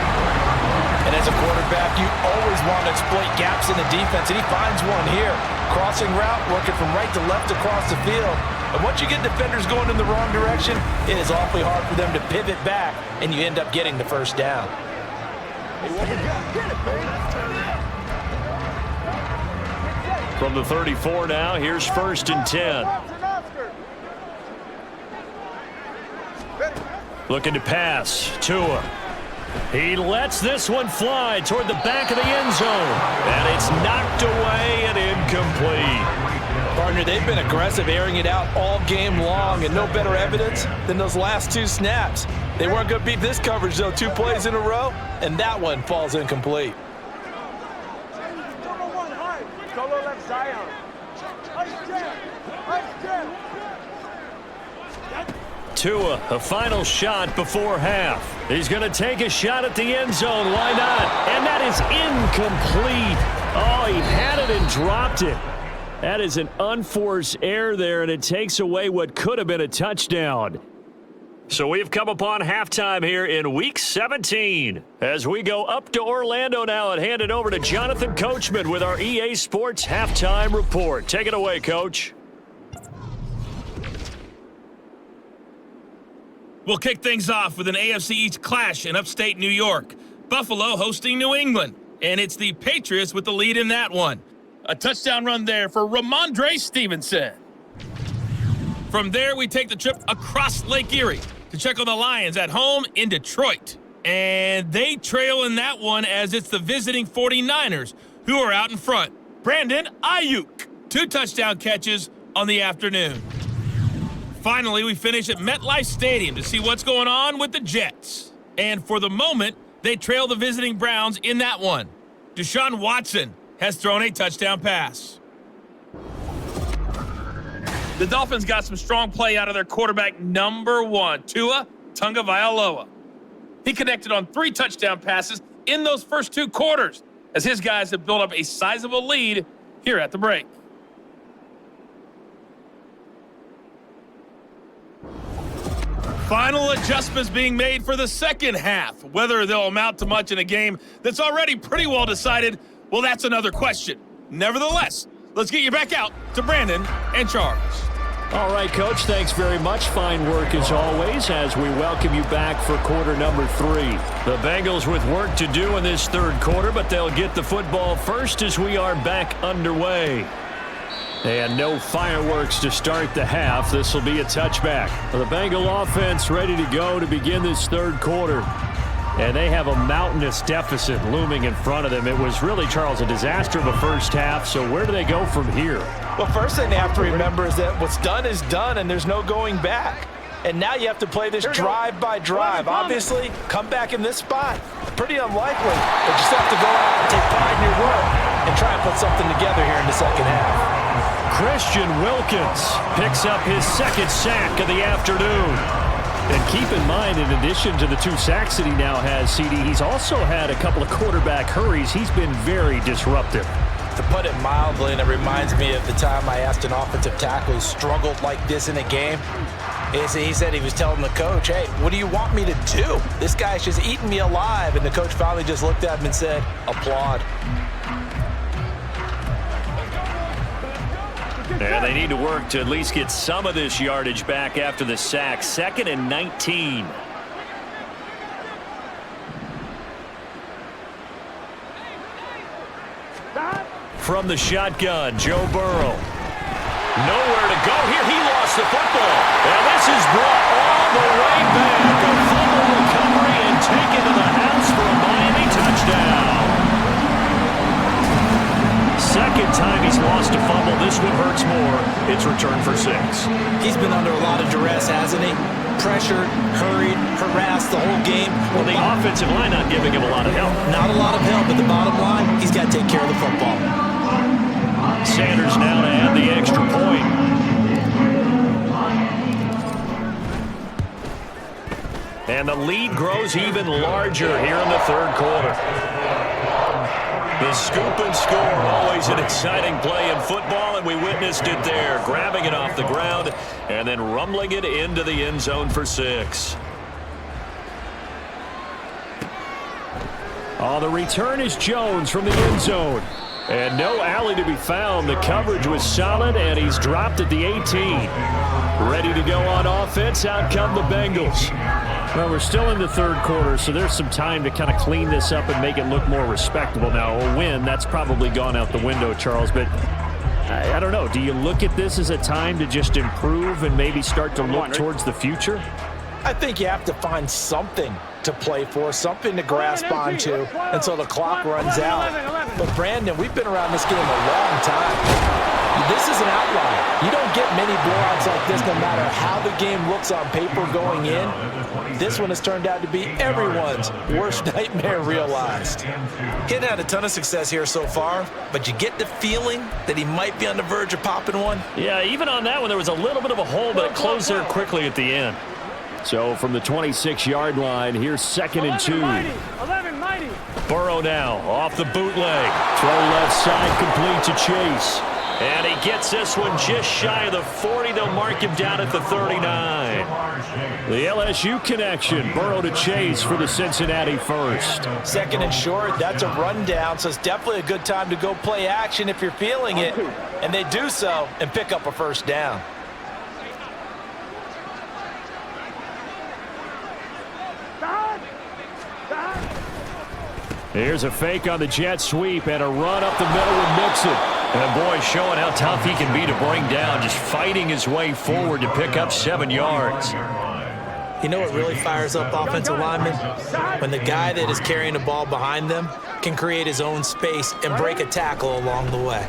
Speaker 3: And as a quarterback, you always want to exploit gaps in the defense, and he finds one here. Crossing route, working from right to left across the field. And once you get defenders going in the wrong direction, it is awfully hard for them to pivot back, and you end up getting the first down.
Speaker 2: From the 34 now, here's 1st and 10. Looking to pass. Tua. He lets this one fly toward the back of the end zone. And it's knocked away and incomplete.
Speaker 3: Partner, they've been aggressive, airing it out all game long, and no better evidence than those last 2 snaps. They weren't going to beat this coverage, though, 2 plays in a row, and that one falls incomplete.
Speaker 4: Solo left Zion.
Speaker 2: Tua, a final shot before half. He's going to take a shot at the end zone. Why not? And that is incomplete. Oh, he had it and dropped it. That is an unforced error there, and it takes away what could have been a touchdown. So we've come upon halftime here in Week 17. As we go up to Orlando now and hand it over to Jonathan Coachman with our EA Sports Halftime Report. Take it away, Coach.
Speaker 6: We'll kick things off with an AFC East clash in upstate New York. Buffalo hosting New England, and it's the Patriots with the lead in that one. A touchdown run there for Ramondre Stevenson. From there, we take the trip across Lake Erie to check on the Lions at home in Detroit. And they trail in that one as it's the visiting 49ers who are out in front. Brandon Ayuk, 2 touchdown catches on the afternoon. Finally, we finish at MetLife Stadium to see what's going on with the Jets. And for the moment, they trail the visiting Browns in that one. Deshaun Watson has thrown a touchdown pass. The Dolphins got some strong play out of their quarterback number 1, Tua Tagovailoa. He connected on 3 touchdown passes in those first 2 quarters as his guys have built up a sizable lead here at the break. Final adjustments being made for the second half. Whether they'll amount to much in a game that's already pretty well decided, well, that's another question. Nevertheless, let's get you back out to Brandon and Charles.
Speaker 5: All right, Coach, thanks very much. Fine work as always as we welcome you back for quarter number 3.
Speaker 2: The Bengals with work to do in this third quarter, but they'll get the football first as we are back underway. And no fireworks to start the half. This will be a touchback. The Bengal offense ready to go to begin this third quarter. And they have a mountainous deficit looming in front of them. It was really, Charles, a disaster of a first half. So where do they go from here?
Speaker 3: Well, first thing they have to remember is that what's done is done, and there's no going back. And now you have to play this drive by drive. Obviously, come back in this spot. Pretty unlikely. But you just have to go out and take pride in your work and try and put something together here in the second half.
Speaker 2: Christian Wilkins picks up his second sack of the afternoon.
Speaker 5: And keep in mind, in addition to the 2 sacks that he now has, CD, he's also had a couple of quarterback hurries. He's been very disruptive.
Speaker 3: To put it mildly, and it reminds me of the time I asked an offensive tackle who struggled like this in a game. He said he was telling the coach, hey, what do you want me to do? This guy's just eating me alive. And the coach finally just looked at him and said, applaud.
Speaker 2: And they need to work to at least get some of this yardage back after the sack. 2nd and 19. From the shotgun, Joe Burrow. Nowhere to go here. He lost the football. And this is brought all the way back. A fumble recovery and taken to the house for a Miami touchdown. Second time he's lost a fumble. This one hurts more. It's returned for 6.
Speaker 3: He's been under a lot of duress, hasn't he? Pressured, hurried, harassed the whole game.
Speaker 2: Well, the offensive line not giving him a lot of help.
Speaker 3: Not a lot of help, but the bottom line, he's got to take care of the football.
Speaker 2: Sanders now to add the extra point. And the lead grows even larger here in the third quarter. The scoop and score, always an exciting play in football, and we witnessed it there, grabbing it off the ground and then rumbling it into the end zone for 6.
Speaker 5: The return is Jones from the end zone. And no alley to be found. The coverage was solid, and he's dropped at the 18. Ready to go on offense. Out come the Bengals. Well, we're still in the third quarter, so there's some time to kind of clean this up and make it look more respectable. Now, a win, that's probably gone out the window, Charles, but I don't know. Do you look at this as a time to just improve and maybe start to look towards the future?
Speaker 3: I think you have to find something to play for, something to grasp onto until the clock runs out. But, Brandon, we've been around this game a long time. This is an outlier. You don't get many blowouts like this no matter how the game looks on paper going in. This one has turned out to be everyone's worst nightmare realized. He hadn't had a ton of success here so far, but you get the feeling that he might be on the verge of popping one.
Speaker 2: Yeah, even on that one, there was a little bit of a hole, but it closed there quickly at the end.
Speaker 5: So from the 26-yard line, here's 2nd and 2.
Speaker 6: 11-90.
Speaker 2: Burrow now off the bootleg.
Speaker 5: Throw left side complete to Chase.
Speaker 2: And he gets this one just shy of the 40. They'll mark him down at the 39.
Speaker 5: The LSU connection. Burrow to Chase for the Cincinnati first.
Speaker 3: Second and short, that's a rundown, so it's definitely a good time to go play action if you're feeling it. And they do so and pick up a first down.
Speaker 5: Here's a fake on the jet sweep and a run up the middle with Mixon.
Speaker 2: And boy, showing how tough he can be to bring down, just fighting his way forward to pick up 7 yards.
Speaker 3: You know what really fires up offensive linemen? When the guy that is carrying the ball behind them can create his own space and break a tackle along the way.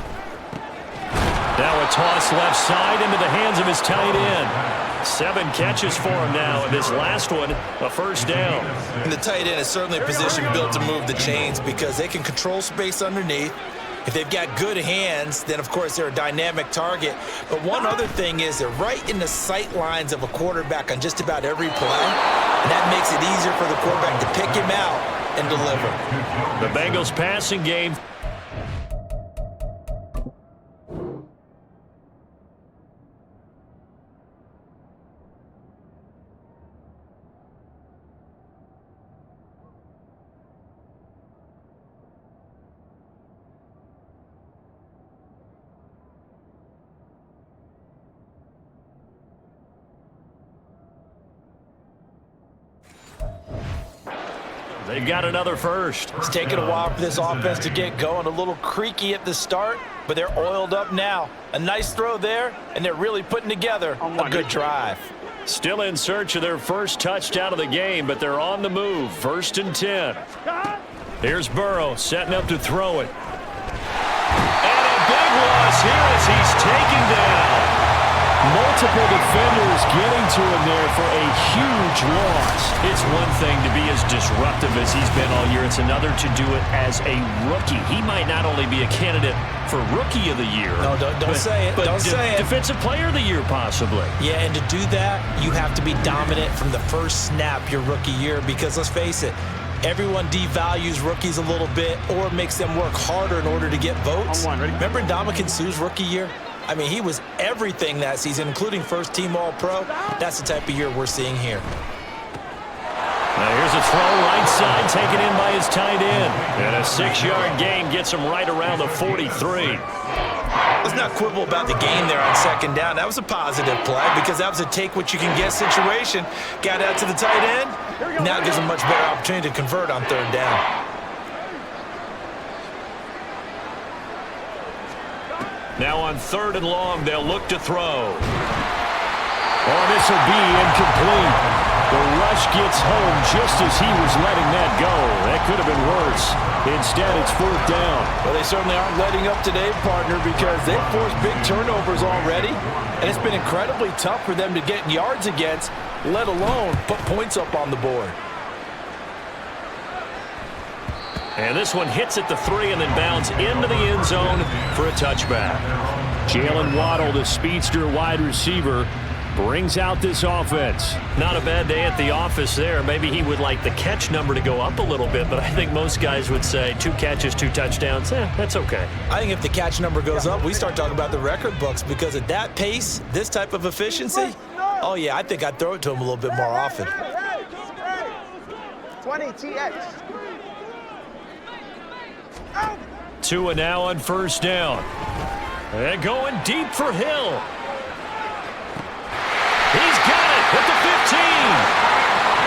Speaker 2: Now a toss left side into the hands of his tight end. 7 catches for him now, and this last one, a first down.
Speaker 3: And the tight end is certainly a position built to move the chains because they can control space underneath. If they've got good hands, then, of course, they're a dynamic target. But one other thing is they're right in the sight lines of a quarterback on just about every play, and that makes it easier for the quarterback to pick him out and deliver.
Speaker 2: The Bengals passing game. They've got another first.
Speaker 3: It's taken a while for this offense to get going. A little creaky at the start, but they're oiled up now. A nice throw there, and they're really putting together a good drive.
Speaker 2: Still in search of their first touchdown of the game, but they're on the move. 1st and 10. Here's Burrow setting up to throw it. And a big loss here as he's taken down.
Speaker 5: Multiple defenders getting to him there for a huge loss.
Speaker 2: It's one thing to be as disruptive as he's been all year. It's another to do it as a rookie. He might not only be a candidate for Rookie of the Year.
Speaker 3: No, don't say it. Don't say it.
Speaker 2: Defensive Player of the Year, possibly.
Speaker 3: Yeah, and to do that, you have to be dominant from the first snap your rookie year because, let's face it, everyone devalues rookies a little bit or makes them work harder in order to get votes. Remember Ndamukong Suh's rookie year? I mean, he was everything that season, including first-team All-Pro. That's the type of year we're seeing here.
Speaker 2: Now here's a throw right side taken in by his tight end. And a 6-yard gain gets him right around the 43.
Speaker 3: Let's not quibble about the gain there on 2nd down. That was a positive play because that was a take-what-you-can-get situation. Got out to the tight end. Now it gives him a much better opportunity to convert on 3rd down.
Speaker 2: Now on 3rd and long, they'll look to throw.
Speaker 5: Oh, this will be incomplete. The rush gets home just as he was letting that go. That could have been worse. Instead, it's 4th down.
Speaker 3: Well, they certainly aren't letting up today, partner, because they've forced big turnovers already, and it's been incredibly tough for them to get yards against, let alone put points up on the board.
Speaker 2: And this one hits at the 3 and then bounds into the end zone for a touchback.
Speaker 5: Jalen Waddle, the speedster wide receiver, brings out this offense.
Speaker 2: Not a bad day at the office there. Maybe he would like the catch number to go up a little bit, but I think most guys would say 2 catches, 2 touchdowns. That's okay.
Speaker 3: I think if the catch number goes up, we start talking about the record books because at that pace, this type of efficiency, oh, yeah, I think I'd throw it to him a little bit more often.
Speaker 4: 20 TX.
Speaker 2: 2 and now on 1st down. And going deep for Hill. He's got it at the 15.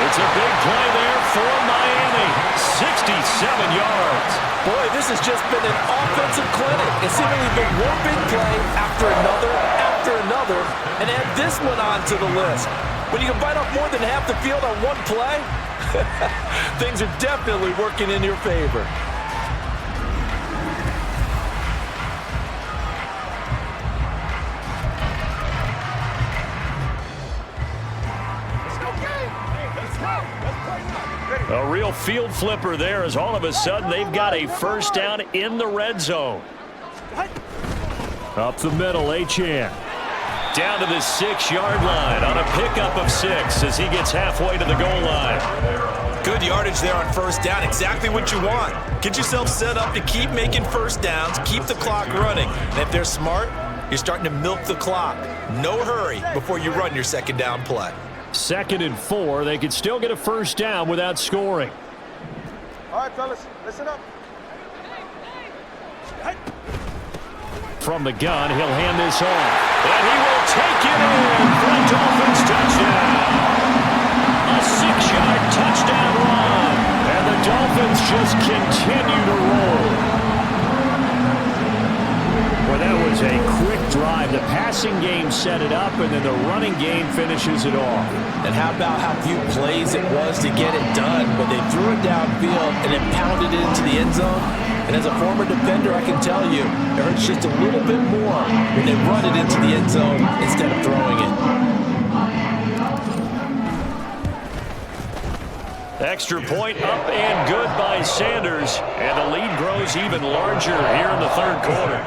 Speaker 2: It's a big play there for Miami. 67 yards.
Speaker 3: Boy, this has just been an offensive clinic. It's seemingly been one big play after another, and add this one on to the list. When you can bite off more than half the field on one play, things are definitely working in your favor.
Speaker 2: A real field flipper there as all of a sudden they've got a first down in the red zone.
Speaker 5: Up the middle, Achane.
Speaker 2: Down to the 6-yard line on a pickup of 6 as he gets halfway to the goal line.
Speaker 3: Good yardage there on first down. Exactly what you want. Get yourself set up to keep making first downs, keep the clock running. And if they're smart, you're starting to milk the clock. No hurry before you run your second down play.
Speaker 5: 2nd and 4. They could still get a first down without scoring.
Speaker 4: All right, fellas, listen up.
Speaker 5: From the gun, he'll hand this off. And he will take it in for a Dolphins touchdown. A 6-yard touchdown run. And the Dolphins just continue to roll. Well, that was a quick drive. The passing game set it up, and then the running game finishes it off.
Speaker 3: And how about how few plays it was to get it done, but they threw it downfield and then pounded it into the end zone. And as a former defender, I can tell you, it hurts just a little bit more when they run it into the end zone instead of throwing it.
Speaker 5: Extra point up and good by Sanders. And the lead grows even larger here in the third quarter.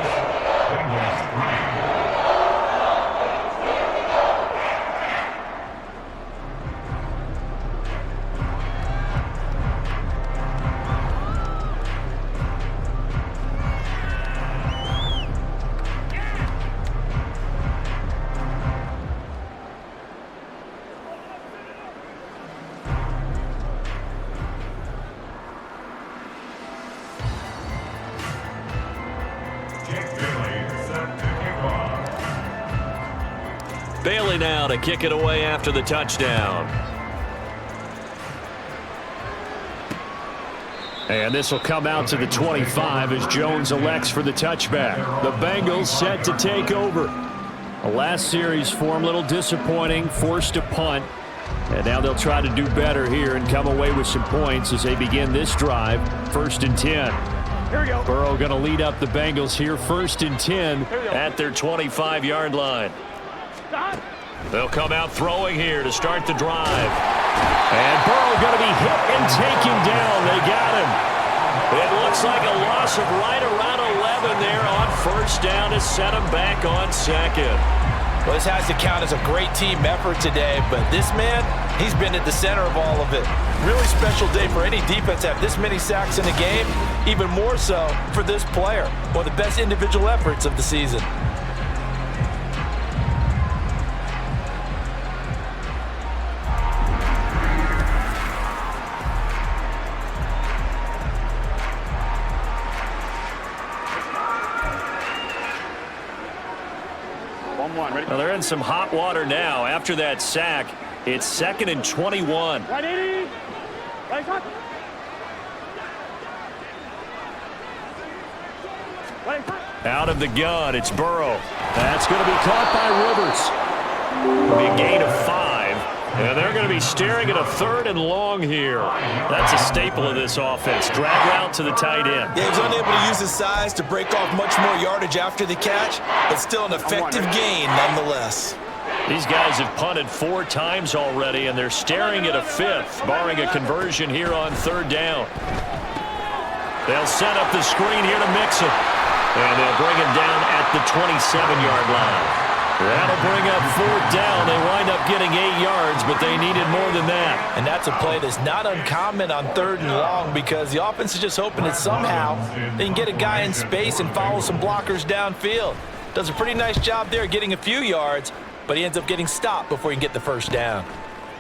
Speaker 5: Bailey now to kick it away after the touchdown. And this will come out to the 25 as Jones elects for the touchback. The Bengals set to take over. The last series for them, a little disappointing, forced to punt. And now they'll try to do better here and come away with some points as they begin this drive. 1st and 10.
Speaker 4: Here we go.
Speaker 5: Burrow going to lead up the Bengals here. 1st and 10 at their 25-yard line. They'll come out throwing here to start the drive. And Burrow going to be hit and taken down. They got him. It looks like a loss of right around 11 there on first down to set him back on second.
Speaker 3: Well, this has to count as a great team effort today, but this man, he's been at the center of all of it. Really special day for any defense to have this many sacks in a game, even more so for this player. One of the best individual efforts of the season.
Speaker 5: Well, they're in some hot water now. After that sack, it's 2nd and 21.
Speaker 4: Right, 80. Right, cut. Right, cut.
Speaker 5: Out of the gun, it's Burrow. That's going to be caught by Rivers. It'll be a gain of 5. And they're going to be staring at a 3rd and long here. That's a staple of this offense. Drag route to the tight end.
Speaker 3: Yeah, he was unable to use his size to break off much more yardage after the catch, but still an effective gain nonetheless.
Speaker 5: These guys have punted 4 times already, and they're staring at a 5th, barring a conversion here on 3rd down. They'll set up the screen here to mix it. And they'll bring him down at the 27-yard line. That'll bring up 4th down. They wind up getting 8 yards, but they needed more than that.
Speaker 3: And that's a play that's not uncommon on 3rd and long because the offense is just hoping that somehow they can get a guy in space and follow some blockers downfield. Does a pretty nice job there getting a few yards, but he ends up getting stopped before he can get the first down.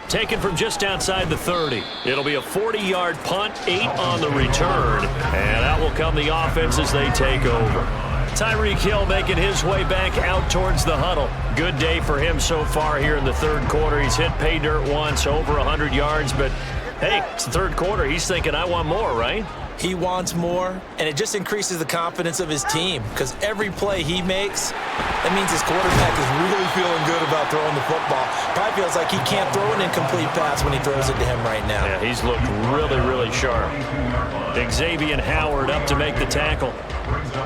Speaker 5: Taken from just outside the 30. It'll be a 40-yard punt, 8 on the return. And out will come the offense as they take over. Tyreek Hill making his way back out towards the huddle. Good day for him so far here in the 3rd quarter. He's hit pay dirt once, over 100 yards. But, hey, it's the 3rd quarter. He's thinking, I want more, right?
Speaker 3: He wants more, and it just increases the confidence of his team because every play he makes, that means his quarterback is really feeling good about throwing the football. Probably feels like he can't throw an incomplete pass when he throws it to him right now.
Speaker 5: Yeah, he's looked really, really sharp. Xavier Howard up to make the tackle.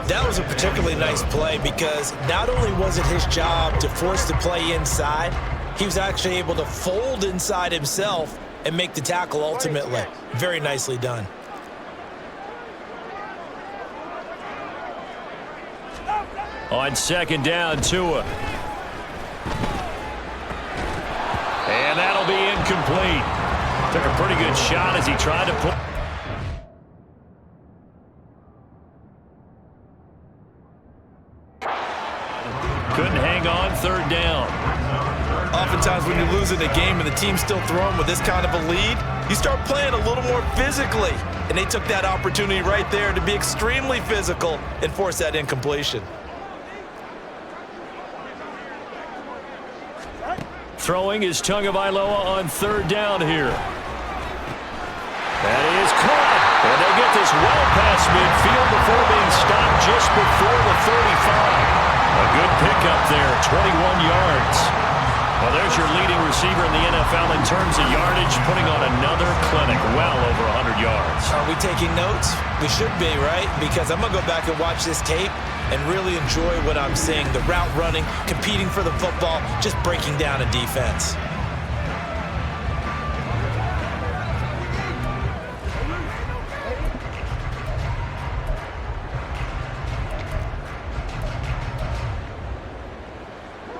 Speaker 3: That was a particularly nice play because not only was it his job to force the play inside, he was actually able to fold inside himself and make the tackle ultimately. Very nicely done.
Speaker 5: On 2nd down, Tua. And that'll be incomplete.
Speaker 2: Took a pretty good shot as he tried to pull. Couldn't hang on, third down.
Speaker 3: Oftentimes when you're losing a game and the team's still throwing with this kind of a lead, you start playing a little more physically. And they took that opportunity right there to be extremely physical and force that incompletion.
Speaker 2: Throwing is Tagovailoa on third down here. That is caught. And they get this well past midfield before being stopped just before the 35. A good pickup there, 21 yards. Well, there's your leading receiver in the NFL in terms of yardage, putting on another clinic, well over 100 yards.
Speaker 3: Are we taking notes? We should be, right? Because I'm going to go back and watch this tape and really enjoy what I'm seeing. The route running, competing for the football, just breaking down a defense.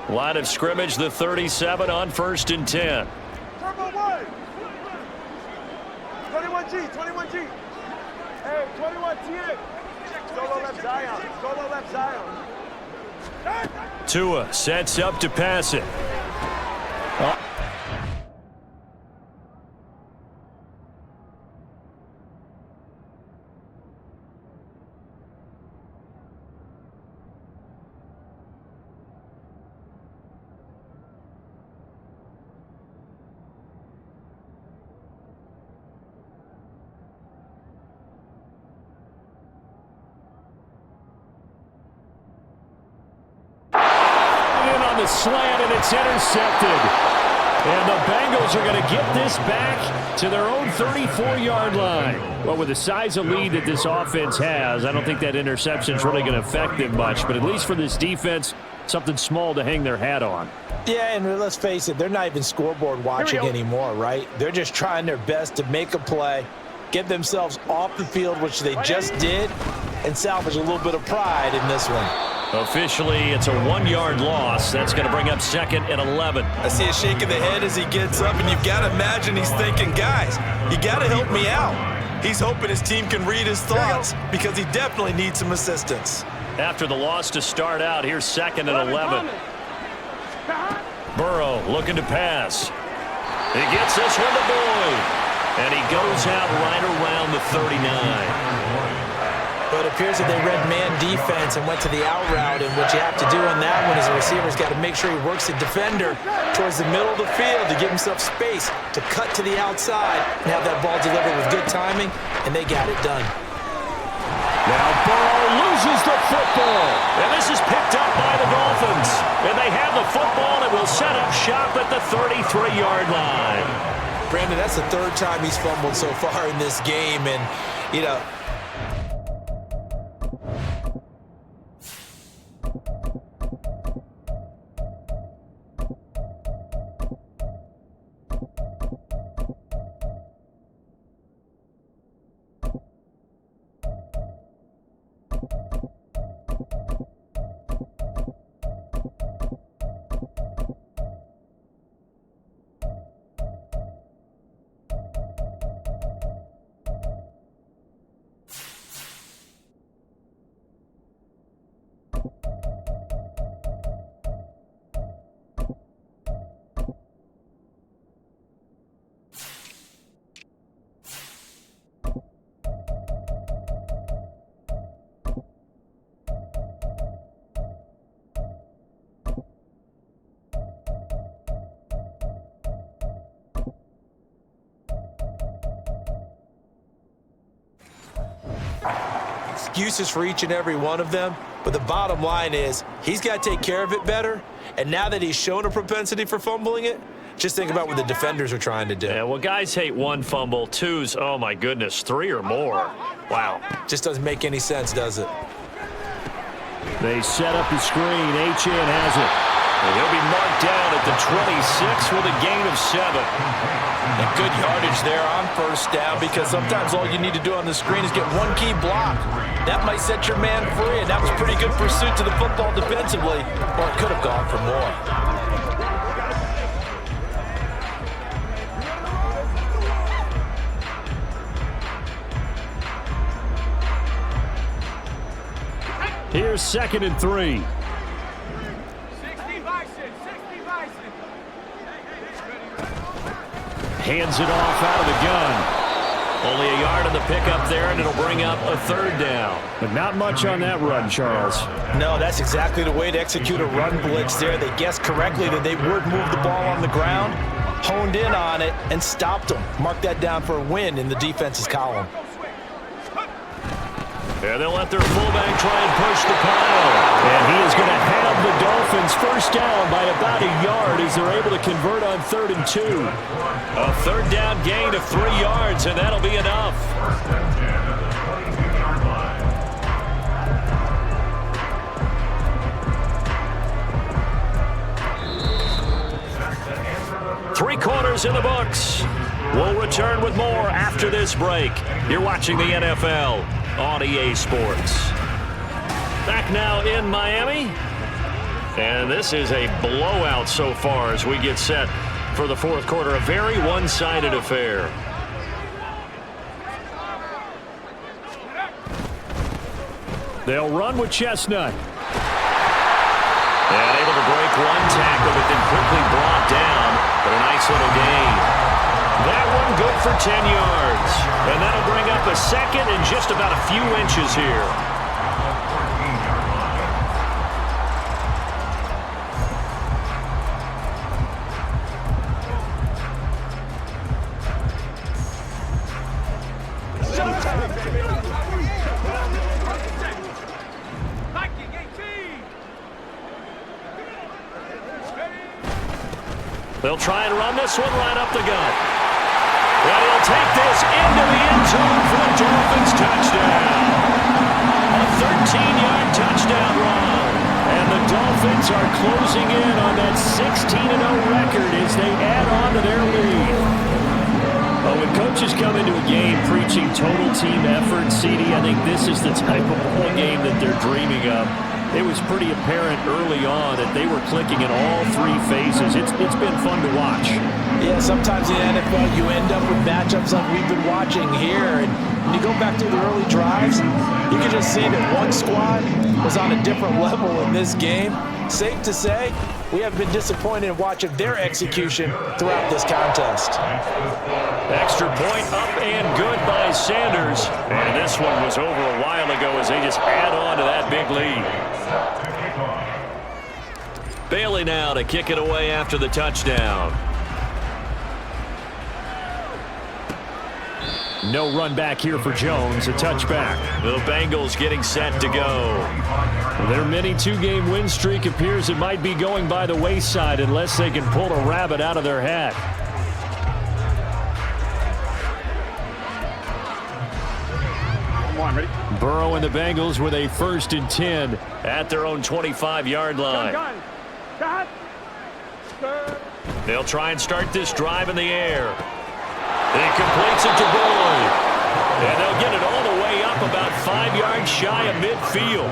Speaker 2: Line of scrimmage, the 37 on 1st and 10.
Speaker 4: Turbo 1. 21G, 21G. Hey, 21T. Solo left Zion. Solo left Zion.
Speaker 2: Tua sets up to pass it. The slant, and it's intercepted. And the Bengals are going to get this back to their own 34-yard line. Well, with the size of lead that this offense has, I don't think that interception is really going to affect them much. But at least for this defense, something small to hang their hat on.
Speaker 3: Yeah, and let's face it, they're not even scoreboard watching anymore, right? They're just trying their best to make a play, get themselves off the field, which they just did, and salvage a little bit of pride in this one.
Speaker 2: Officially, it's a 1-yard loss. That's going to bring up 2nd and 11.
Speaker 3: I see a shake of the head as he gets up, and you've got to imagine he's thinking, guys, you got to help me out. He's hoping his team can read his thoughts because he definitely needs some assistance.
Speaker 2: After the loss to start out, here's 2nd and 11. Burrow looking to pass. He gets this one to Boyd, and he goes out right around the 39.
Speaker 3: But it appears that they read man defense and went to the out route, and what you have to do on that one is the receiver's got to make sure he works the defender towards the middle of the field to give himself space to cut to the outside and have that ball delivered with good timing, and they got it done.
Speaker 2: Now Burrow loses the football, and this is picked up by the Dolphins. And they have the football and will set up shop at the 33-yard line.
Speaker 3: Brandon, that's the 3rd time he's fumbled so far in this game, and, you know, excuses for each and every one of them, but the bottom line is he's got to take care of it better, and now that he's shown a propensity for fumbling it, just think about what the defenders are trying to do.
Speaker 2: Yeah, well, guys hate 1 fumble, 2's, oh my goodness, 3 or more. Wow.
Speaker 3: Just doesn't make any sense, does it?
Speaker 2: They set up the screen. Achane has it. And he'll be marked down at the 26 with a gain of 7.
Speaker 3: And good yardage there on 1st down, because sometimes all you need to do on the screen is get one key block. That might set your man free, and that was pretty good pursuit to the football defensively, or it could have gone for more.
Speaker 5: Here's 2nd and 3.
Speaker 4: 60 Bison, 60 Bison.
Speaker 5: Hands it off out of the gun.
Speaker 2: Only a yard on the pickup there, and it'll bring up a 3rd down.
Speaker 5: But not much on that run, Charles.
Speaker 3: No, that's exactly the way to execute a run blitz there. They guessed correctly that they would move the ball on the ground, honed in on it, and stopped them. Mark that down for a win in the defense's column.
Speaker 2: Yeah, they'll let their fullback try and push the pile.
Speaker 5: And he is going to have the Dolphins first down by about a yard as they're able to convert on 3rd and 2.
Speaker 2: A 3rd down gain of 3 yards, and that'll be enough. Three quarters in the books. We'll return with more after this break. You're watching the NFL on EA Sports. Back now in Miami. And this is a blowout so far as we get set for the 4th quarter. A very one-sided affair.
Speaker 5: They'll run with Chestnut.
Speaker 2: And able to break one tackle, but then quickly brought down. But a nice little gain. That one good for 10 yards. And that'll bring up a 2nd and just about a few inches here. They'll try and run this one right up the gut. And he'll take this into the end zone for the Dolphins touchdown. A 13-yard touchdown run. And the Dolphins are closing in on that 16-0 record as they add on to their lead.
Speaker 5: Well, when coaches come into a game preaching total team effort, CD, I think this is the type of ball game that they're dreaming of. It was pretty apparent early on that they were clicking in all 3 phases. It's been fun to watch.
Speaker 3: Yeah, sometimes in the NFL you end up with matchups like we've been watching here. And when you go back to the early drives, you can just see that one squad was on a different level in this game. Safe to say, we have been disappointed in watching their execution throughout this contest.
Speaker 2: Extra point up and good by Sanders. And this one was over a while ago as they just add on to that big lead. Bailey now to kick it away after the touchdown.
Speaker 5: No run back here for Jones, a touchback.
Speaker 2: The Bengals getting set to go.
Speaker 5: Their mini 2-game win streak appears it might be going by the wayside unless they can pull a rabbit out of their hat.
Speaker 4: Come on, ready?
Speaker 5: Burrow and the Bengals with a 1st and 10
Speaker 2: at their own 25-yard line.
Speaker 4: Gun.
Speaker 2: They'll try and start this drive in the air. He completes it to Boyd. And they'll get it all the way up about 5 yards shy of midfield.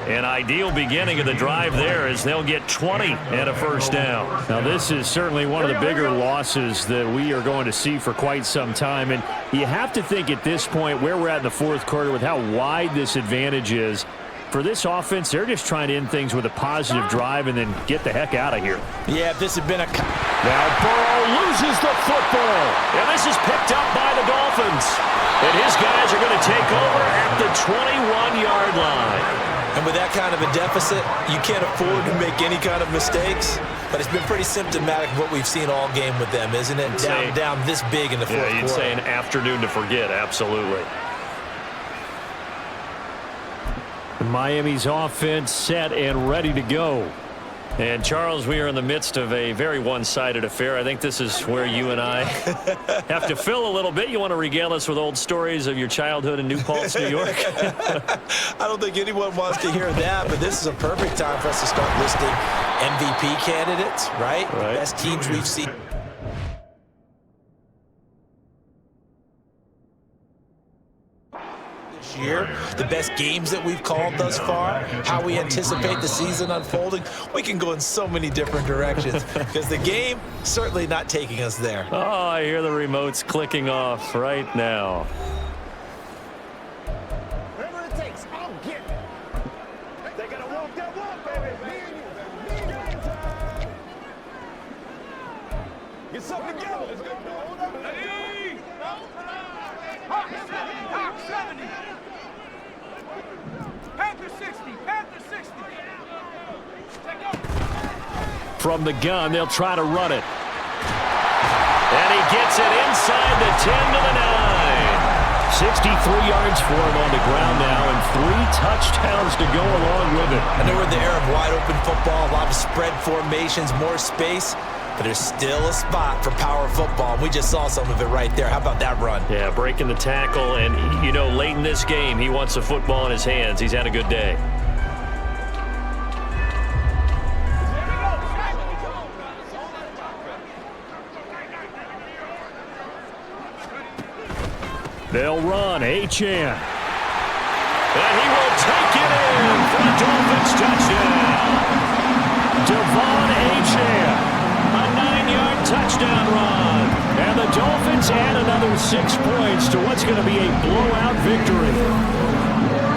Speaker 2: An ideal beginning of the drive there as they'll get 20 and a 1st down.
Speaker 5: Now this is certainly one of the bigger losses that we are going to see for quite some time. And you have to think at this point where we're at in the 4th quarter with how wide this advantage is. For this offense, they're just trying to end things with a positive drive and then get the heck out of here.
Speaker 3: Yeah, if this had been a...
Speaker 5: Now Burrow loses the football.
Speaker 2: And this is picked up by the Dolphins. And his guys are going to take over at the 21-yard line.
Speaker 3: And with that kind of a deficit, you can't afford to make any kind of mistakes. But it's been pretty symptomatic of what we've seen all game with them, isn't it? Down this big in the 4th quarter.
Speaker 2: Yeah, you'd say an afternoon to forget, absolutely.
Speaker 5: Miami's offense set and ready to go.
Speaker 2: And, Charles, we are in the midst of a very one-sided affair. I think this is where you and I have to fill a little bit. You want to regale us with old stories of your childhood in New Paltz, New York?
Speaker 3: I don't think anyone wants to hear that, but this is a perfect time for us to start listing MVP candidates, right? Best teams we've seen. Year, the best games that we've called thus far, how we anticipate the season unfolding. We can go in so many different directions because the game certainly not taking us there.
Speaker 2: Oh, I hear the remotes clicking off right now.
Speaker 4: Whatever it takes, I'll get it.
Speaker 5: From the gun, they'll try to run it. And he gets it inside the 10 to the 9. 63 yards for him on the ground now, and 3 touchdowns to go along with it.
Speaker 3: I know we're in the era of wide-open football, a lot of spread formations, more space, but there's still a spot for power football. We just saw some of it right there. How about that run?
Speaker 2: Yeah, breaking the tackle, and, you know, late in this game, he wants the football in his hands. He's had a good day.
Speaker 5: They'll run, Achane.
Speaker 2: And he will take it in for the Dolphins touchdown.
Speaker 5: Devon Achane.
Speaker 2: A 9-yard touchdown run.
Speaker 5: And the Dolphins add another 6 points to what's going to be a blowout victory.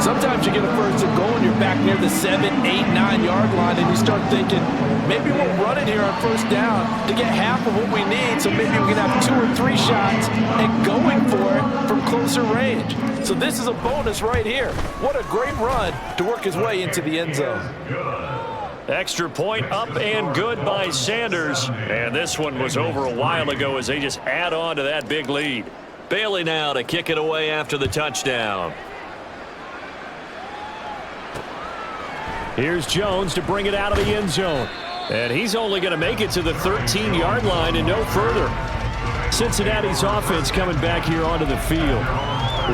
Speaker 3: Sometimes you get a first and goal and you're back near the 7, 8, 9-yard line, and you start thinking, maybe we'll run it here on first down to get half of what we need, so maybe we can have 2 or 3 shots and going for it from closer range. So this is a bonus right here. What a great run to work his way into the end zone.
Speaker 2: Extra point up and good by Sanders. And this one was over a while ago as they just add on to that big lead. Bailey now to kick it away after the touchdown.
Speaker 5: Here's Jones to bring it out of the end zone. And he's only going to make it to the 13-yard line and no further. Cincinnati's offense coming back here onto the field.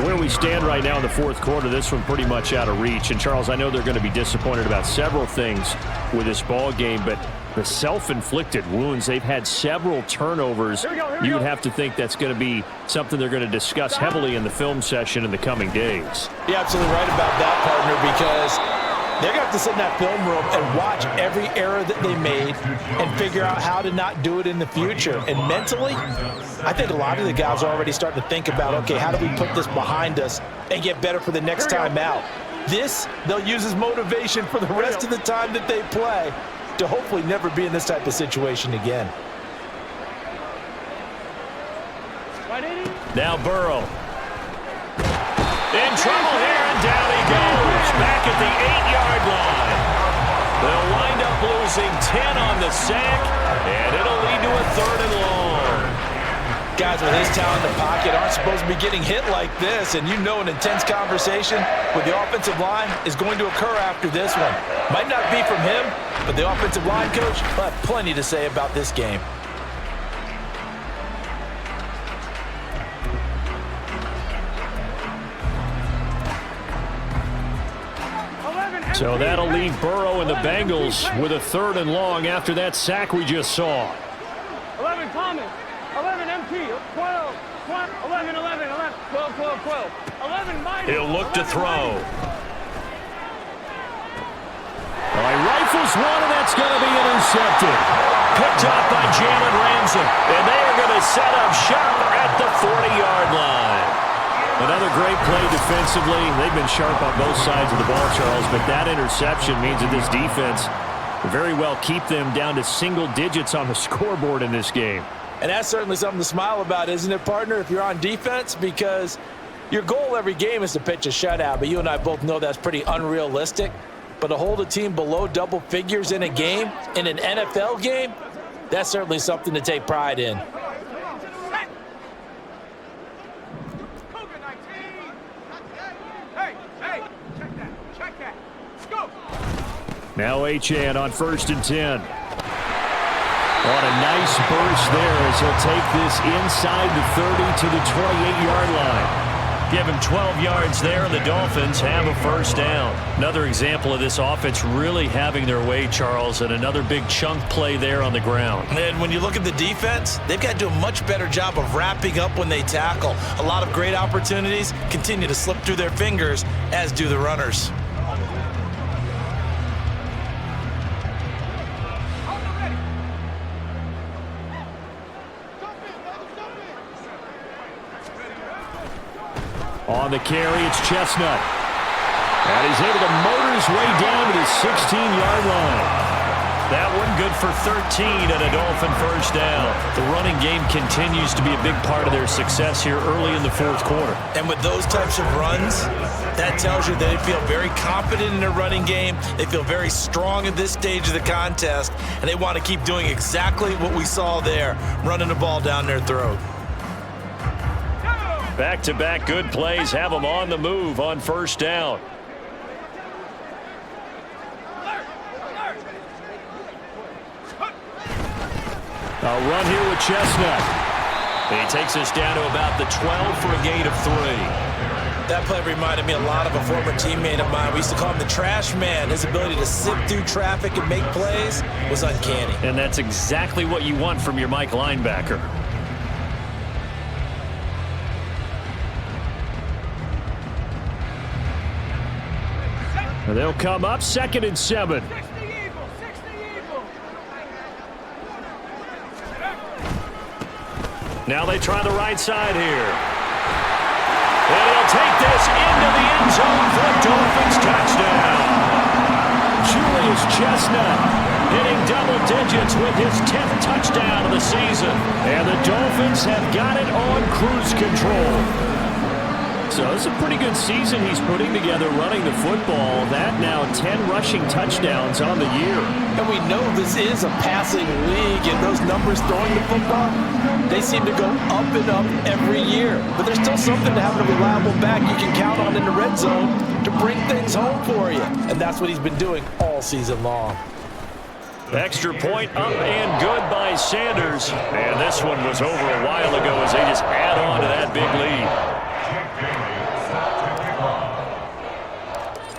Speaker 5: Where we stand right now in the fourth quarter, this one pretty much out of reach. And, Charles, I know they're going to be disappointed about several things with this ball game, but the self-inflicted wounds, they've had several turnovers. You would have to think that's going to be something they're going to discuss heavily in the film session in the coming days.
Speaker 3: You're absolutely right about that, partner, because they're going to have to sit in that film room and watch every error that they made and figure out how to not do it in the future. And mentally, I think a lot of the guys are already starting to think about, okay, how do we put this behind us and get better for the next time out? This, they'll use as motivation for the rest of the time that they play to hopefully never be in this type of situation again.
Speaker 2: Now Burrow. In trouble here, and down he goes. Back at the 8-yard line. They'll wind up losing 10 on the sack, and it'll lead to a 3rd and long.
Speaker 3: Guys with his talent in the pocket aren't supposed to be getting hit like this, and you know an intense conversation with the offensive line is going to occur after this one. Might not be from him, but the offensive line coach will have plenty to say about this game.
Speaker 5: So that'll leave Burrow and the Bengals with a 3rd and long after that sack we just saw.
Speaker 4: 11 common, 11 empty, 12, 11, 11, 11, 12, 12, 12, 11 minus.
Speaker 2: He'll look to throw.
Speaker 5: Well, he rifles one, and that's going to be intercepted.
Speaker 2: Picked up by Jalen Ramsey, and they are going to set up shop at the 40-yard line.
Speaker 5: Another great play defensively. They've been sharp on both sides of the ball, Charles, but that interception means that this defense very well keep them down to single digits on the scoreboard in this game.
Speaker 3: And that's certainly something to smile about, isn't it, partner, if you're on defense? Because your goal every game is to pitch a shutout, but you and I both know that's pretty unrealistic. But to hold a team below double figures in a game, in an NFL game, that's certainly something to take pride in.
Speaker 5: Now Achane on 1st and 10. On a nice burst there as he'll take this inside the 30 to the 28-yard line.
Speaker 2: Give him 12 yards there, and the Dolphins have a 1st down. Another example of this offense really having their way, Charles, and another big chunk play there on the ground.
Speaker 3: And when you look at the defense, they've got to do a much better job of wrapping up when they tackle. A lot of great opportunities continue to slip through their fingers, as do the runners.
Speaker 5: On the carry, it's Chestnut. And he's able to motor his way down to the 16-yard line.
Speaker 2: That one good for 13 and a Dolphin first down. The running game continues to be a big part of their success here early in the fourth quarter.
Speaker 3: And with those types of runs, that tells you they feel very confident in their running game. They feel very strong at this stage of the contest, and they want to keep doing exactly what we saw there, running the ball down their throat.
Speaker 2: Back-to-back good plays have them on the move on first down.
Speaker 5: A run here with Chestnut.
Speaker 2: He takes us down to about the 12 for a gain of 3.
Speaker 3: That play reminded me a lot of a former teammate of mine. We used to call him the trash man. His ability to sift through traffic and make plays was uncanny.
Speaker 2: And that's exactly what you want from your Mike linebacker.
Speaker 5: They'll come up 2nd and 7.
Speaker 2: Now they try the right side here. And he'll take this into the end zone for a Dolphins touchdown.
Speaker 5: Julius Chestnut hitting double digits with his 10th touchdown of the season. And the Dolphins have got it on cruise control. So it's a pretty good season he's putting together running the football. That now 10 rushing touchdowns on the year.
Speaker 3: And we know this is a passing league, and those numbers throwing the football, they seem to go up and up every year. But there's still something to having a reliable back you can count on in the red zone to bring things home for you. And that's what he's been doing all season long.
Speaker 2: Extra point up and good by Sanders. And this one was over a while ago as they just add on to that big lead.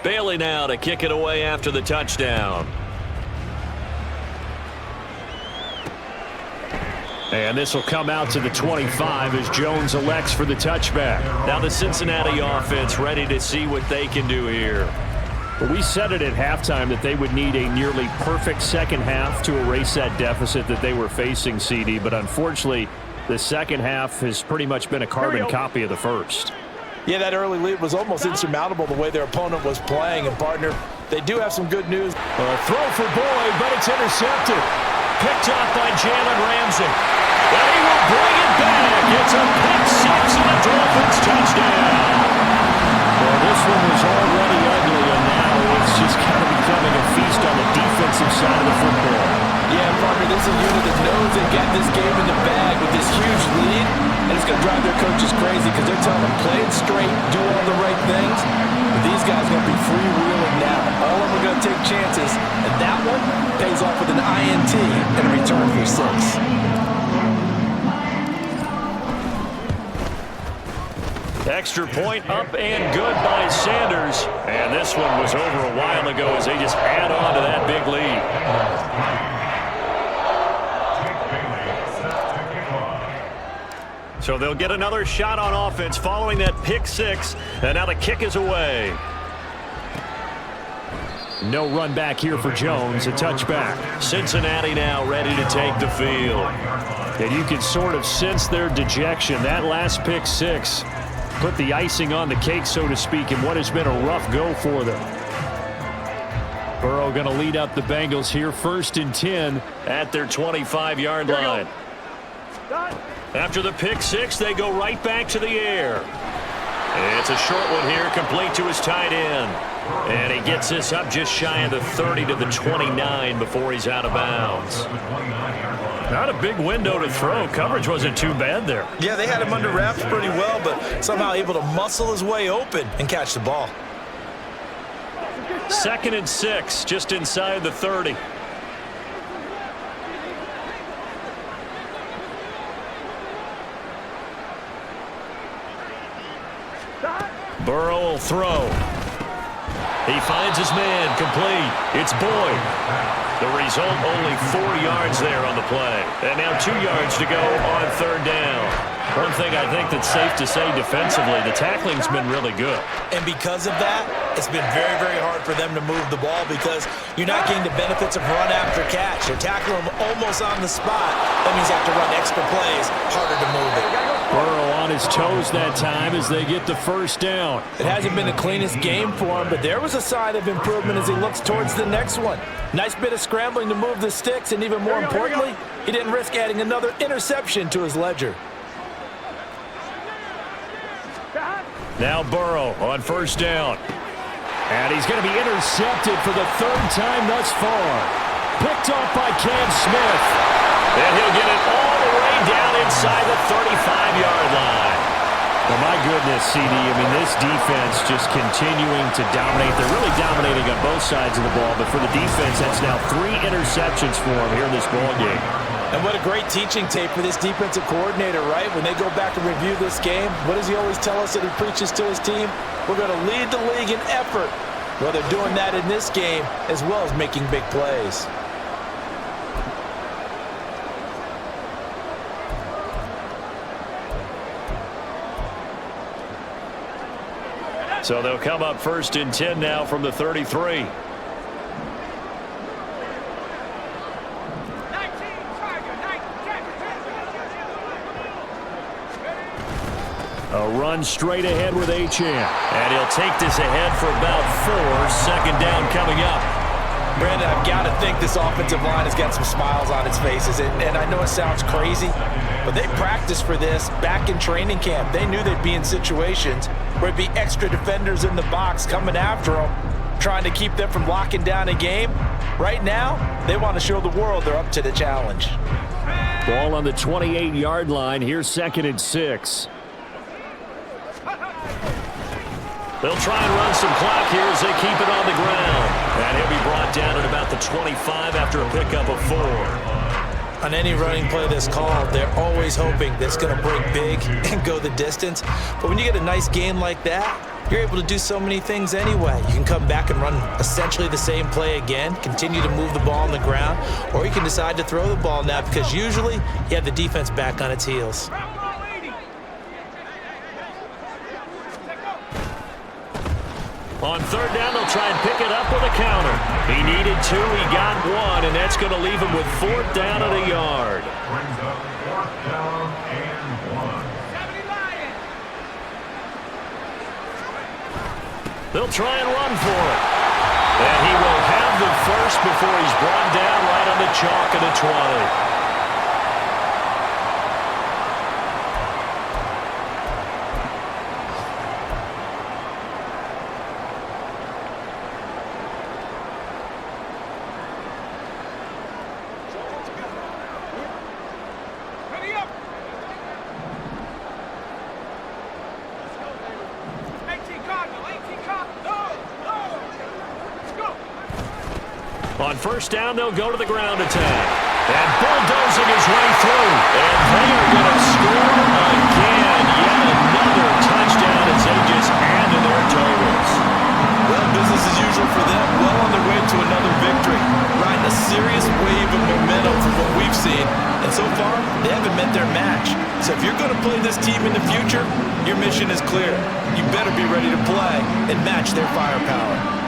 Speaker 2: Bailey now to kick it away after the touchdown.
Speaker 5: And this will come out to the 25 as Jones elects for the touchback.
Speaker 2: Now the Cincinnati offense ready to see what they can do here.
Speaker 5: Well, we said it at halftime that they would need a nearly perfect second half to erase that deficit that they were facing, CD. But unfortunately, the second half has pretty much been a carbon copy of the first.
Speaker 3: Yeah, that early lead was almost insurmountable the way their opponent was playing. And, partner, they do have some good news.
Speaker 5: A throw for Boyd, but it's intercepted.
Speaker 2: Picked off by Jalen Ramsey. And he will bring it back. It's a pick six and a Dolphins touchdown.
Speaker 5: Well, this one was already ugly, and now it's just kind of becoming a feast on the defensive side of the football.
Speaker 3: Yeah, partner, this is a unit that knows they got this game in the bag with this huge lead. And it's going to drive their coaches crazy because they're telling them play it straight, do all the right things. But these guys are going to be freewheeling now. All of them are going to take chances. And that one pays off with an INT and a return for 6.
Speaker 2: Extra point up and good by Sanders. And this one was over a while ago as they just add on to that big lead. So they'll get another shot on offense following that pick six. And now the kick is away.
Speaker 5: No run back here for Jones, a touchback.
Speaker 2: Cincinnati now ready to take the field.
Speaker 5: And you can sort of sense their dejection. That last pick six put the icing on the cake, so to speak, in what has been a rough go for them. Burrow going to lead up the Bengals here, 1st and 10
Speaker 2: at their 25-yard line. After the pick six, they go right back to the air. It's a short one here, complete to his tight end. And he gets this up just shy of the 30 to the 29 before he's out of bounds.
Speaker 5: Not a big window to throw. Coverage wasn't too bad there.
Speaker 3: Yeah, they had him under wraps pretty well, but somehow able to muscle his way open and catch the ball.
Speaker 2: 2nd and 6, just inside the 30. Burrow will throw. He finds his man, complete. It's Boyd. The result, only 4 yards there on the play. And now 2 yards to go on 3rd down. One thing I think that's safe to say defensively, the tackling's been really good.
Speaker 3: And because of that, it's been very, very hard for them to move the ball because you're not getting the benefits of run after catch. They're tackling them almost on the spot. That means you have to run extra plays, harder to move it.
Speaker 5: Burrow on his toes that time as they get the first down.
Speaker 3: It hasn't been the cleanest game for him, but there was a sign of improvement as he looks towards the next one. Nice bit of scrambling to move the sticks, and even more importantly, he didn't risk adding another interception to his ledger.
Speaker 5: Now Burrow on first down. And he's going to be intercepted for the third time thus far. Picked off by Cam Smith. And he'll get it all the way down inside the 35-yard line. Well, my goodness, CD, I mean, this defense just continuing to dominate. They're really dominating on both sides of the ball, but for the defense, that's now 3 interceptions for him here in this ball game.
Speaker 3: And what a great teaching tape for this defensive coordinator, right? When they go back and review this game, what does he always tell us that he preaches to his team? We're going to lead the league in effort. Well, they're doing that in this game as well as making big plays.
Speaker 5: So they'll come up first and 10 now from the 33. A run straight ahead with Achane. And he'll take this ahead for about 4. Second down coming up.
Speaker 3: Brandon, I've got to think this offensive line has got some smiles on its faces. And I know it sounds crazy, but they practiced for this back in training camp. They knew they'd be in situations where it'd be extra defenders in the box coming after them, trying to keep them from locking down a game. Right now, they want to show the world they're up to the challenge.
Speaker 5: Ball on the 28-yard line. Here's 2nd and 6. They'll try and run some clock here as they keep it on the ground. And he'll be brought down at about the 25 after a pickup of 4.
Speaker 3: On any running play that's called, they're always hoping that it's going to break big and go the distance. But when you get a nice game like that, you're able to do so many things anyway. You can come back and run essentially the same play again, continue to move the ball on the ground, or you can decide to throw the ball now because usually you have the defense back on its heels.
Speaker 5: On third down, they'll try and pick it up with a counter. He needed 2, he got 1, and that's going to leave him with 4th down at a yard. They'll try and run for it. And he will have the first before he's brought down right on the chalk of the 20. On first down, they'll go to the ground attack. And bulldozing his way through. And they are going to score again. Yet another touchdown as they just add to their totals.
Speaker 3: Well, business as usual for them. Well on their way to another victory. Riding a serious wave of momentum from what we've seen. And so far, they haven't met their match. So if you're going to play this team in the future, your mission is clear. You better be ready to play and match their firepower.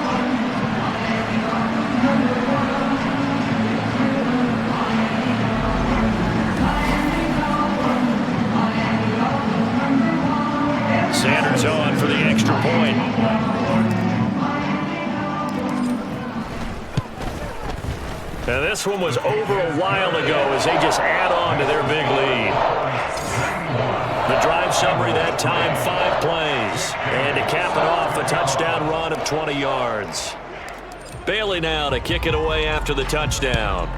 Speaker 5: Sanders on for the extra point. Now this one was over a while ago as they just add on to their big lead. The drive summary that time, 5 plays. And to cap it off, a touchdown run of 20 yards. Bailey now to kick it away after the touchdown.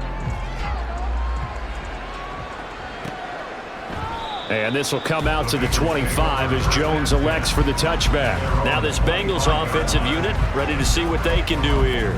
Speaker 5: And this will come out to the 25 as Jones elects for the touchback. Now this Bengals offensive unit ready to see what they can do here.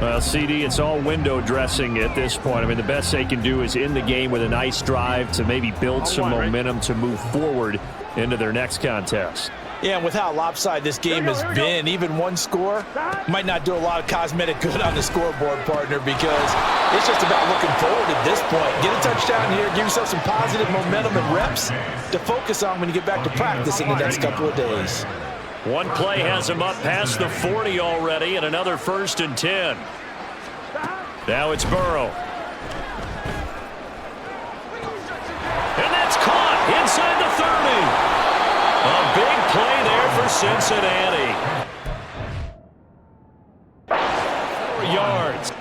Speaker 5: Well, CD, it's all window dressing at this point. I mean, the best they can do is in the game with a nice drive to maybe build some momentum to move forward into their next contest.
Speaker 3: Yeah, and with how lopsided this game has been, even one score might not do a lot of cosmetic good on the scoreboard, partner, because it's just about looking forward at this point. Get a touchdown here, give yourself some positive momentum and reps to focus on when you get back to practice in the next couple of days.
Speaker 5: One play has him up past the 40 already, and another 1st and 10. Now it's Burrow. And that's caught inside the 30.
Speaker 2: Cincinnati. 4 yards.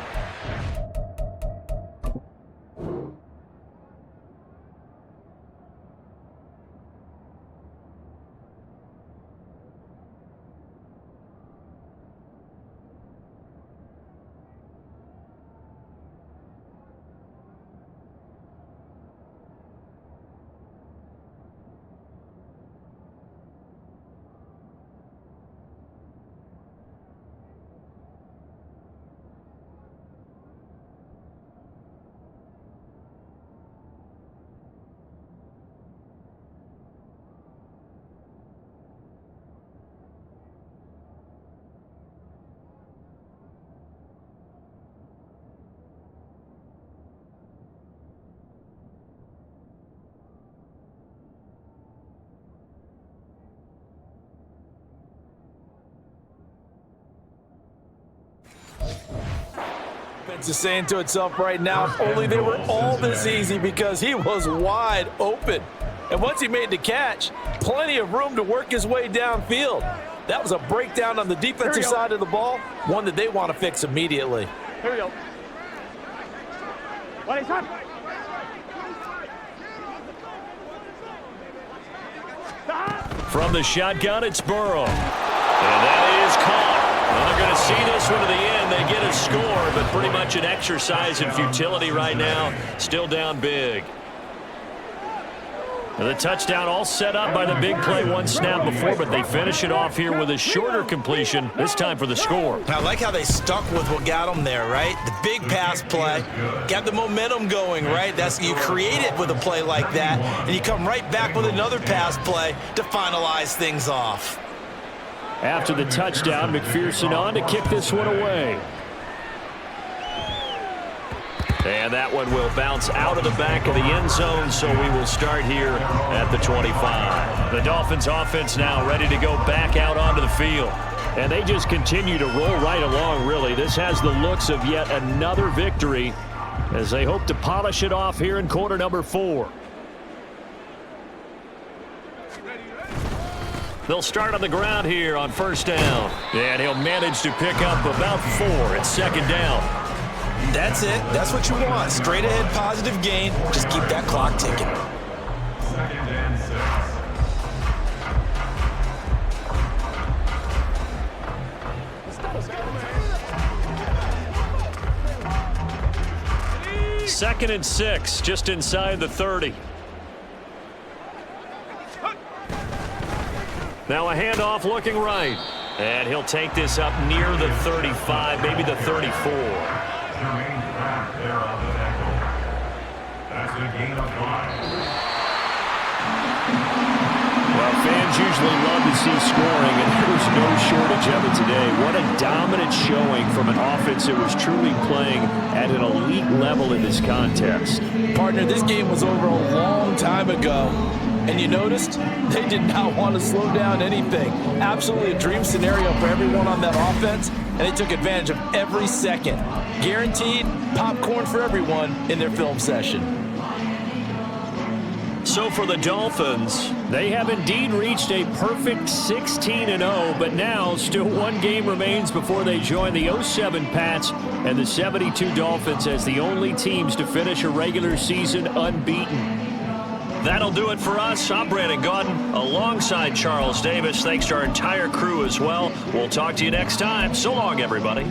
Speaker 3: Is saying to itself right now, if only they were all this easy, because he was wide open. And once he made the catch, plenty of room to work his way downfield. That was a breakdown on the defensive side of the ball, one that they want to fix immediately.
Speaker 4: Here we go. What is that?
Speaker 2: From the shotgun, it's Burrow. And that is caught. Well, they're going to see this one to the end. They get a score, but pretty much an exercise in futility right now. Still down big. And the touchdown all set up by the big play one snap before, but they finish it off here with a shorter completion, this time for the score.
Speaker 3: I like how they stuck with what got them there, right? The big pass play, got the momentum going, right? That's, you create it with a play like that, and you come right back with another pass play to finalize things off.
Speaker 5: After the touchdown, McPherson on to kick this one away.
Speaker 2: And that one will bounce out of the back of the end zone, so we will start here at the 25. The Dolphins offense now ready to go back out onto the field.
Speaker 5: And they just continue to roll right along, really. This has the looks of yet another victory as they hope to polish it off here in quarter number 4.
Speaker 2: They'll start on the ground here on first down. And he'll manage to pick up about 4 at second down.
Speaker 3: That's it. That's what you want. Straight ahead positive gain. Just keep that clock ticking.
Speaker 2: Second and 6, just inside the 30. Now a handoff looking right. And he'll take this up near the 35, maybe the 34.
Speaker 5: Well, fans usually love to see scoring, and there's no shortage of it today. What a dominant showing from an offense that was truly playing at an elite level in this contest.
Speaker 3: Partner, this game was over a long time ago. And you noticed they did not want to slow down anything. Absolutely a dream scenario for everyone on that offense, and they took advantage of every second. Guaranteed popcorn for everyone in their film session.
Speaker 2: So for the Dolphins,
Speaker 5: they have indeed reached a perfect 16-0, but now still one game remains before they join the 07 Pats and the 72 Dolphins as the only teams to finish a regular season unbeaten.
Speaker 2: that'll do it for us. I'm Brandon Gaudin alongside Charles Davis. Thanks to our entire crew as well. We'll talk to you next time. So long, everybody.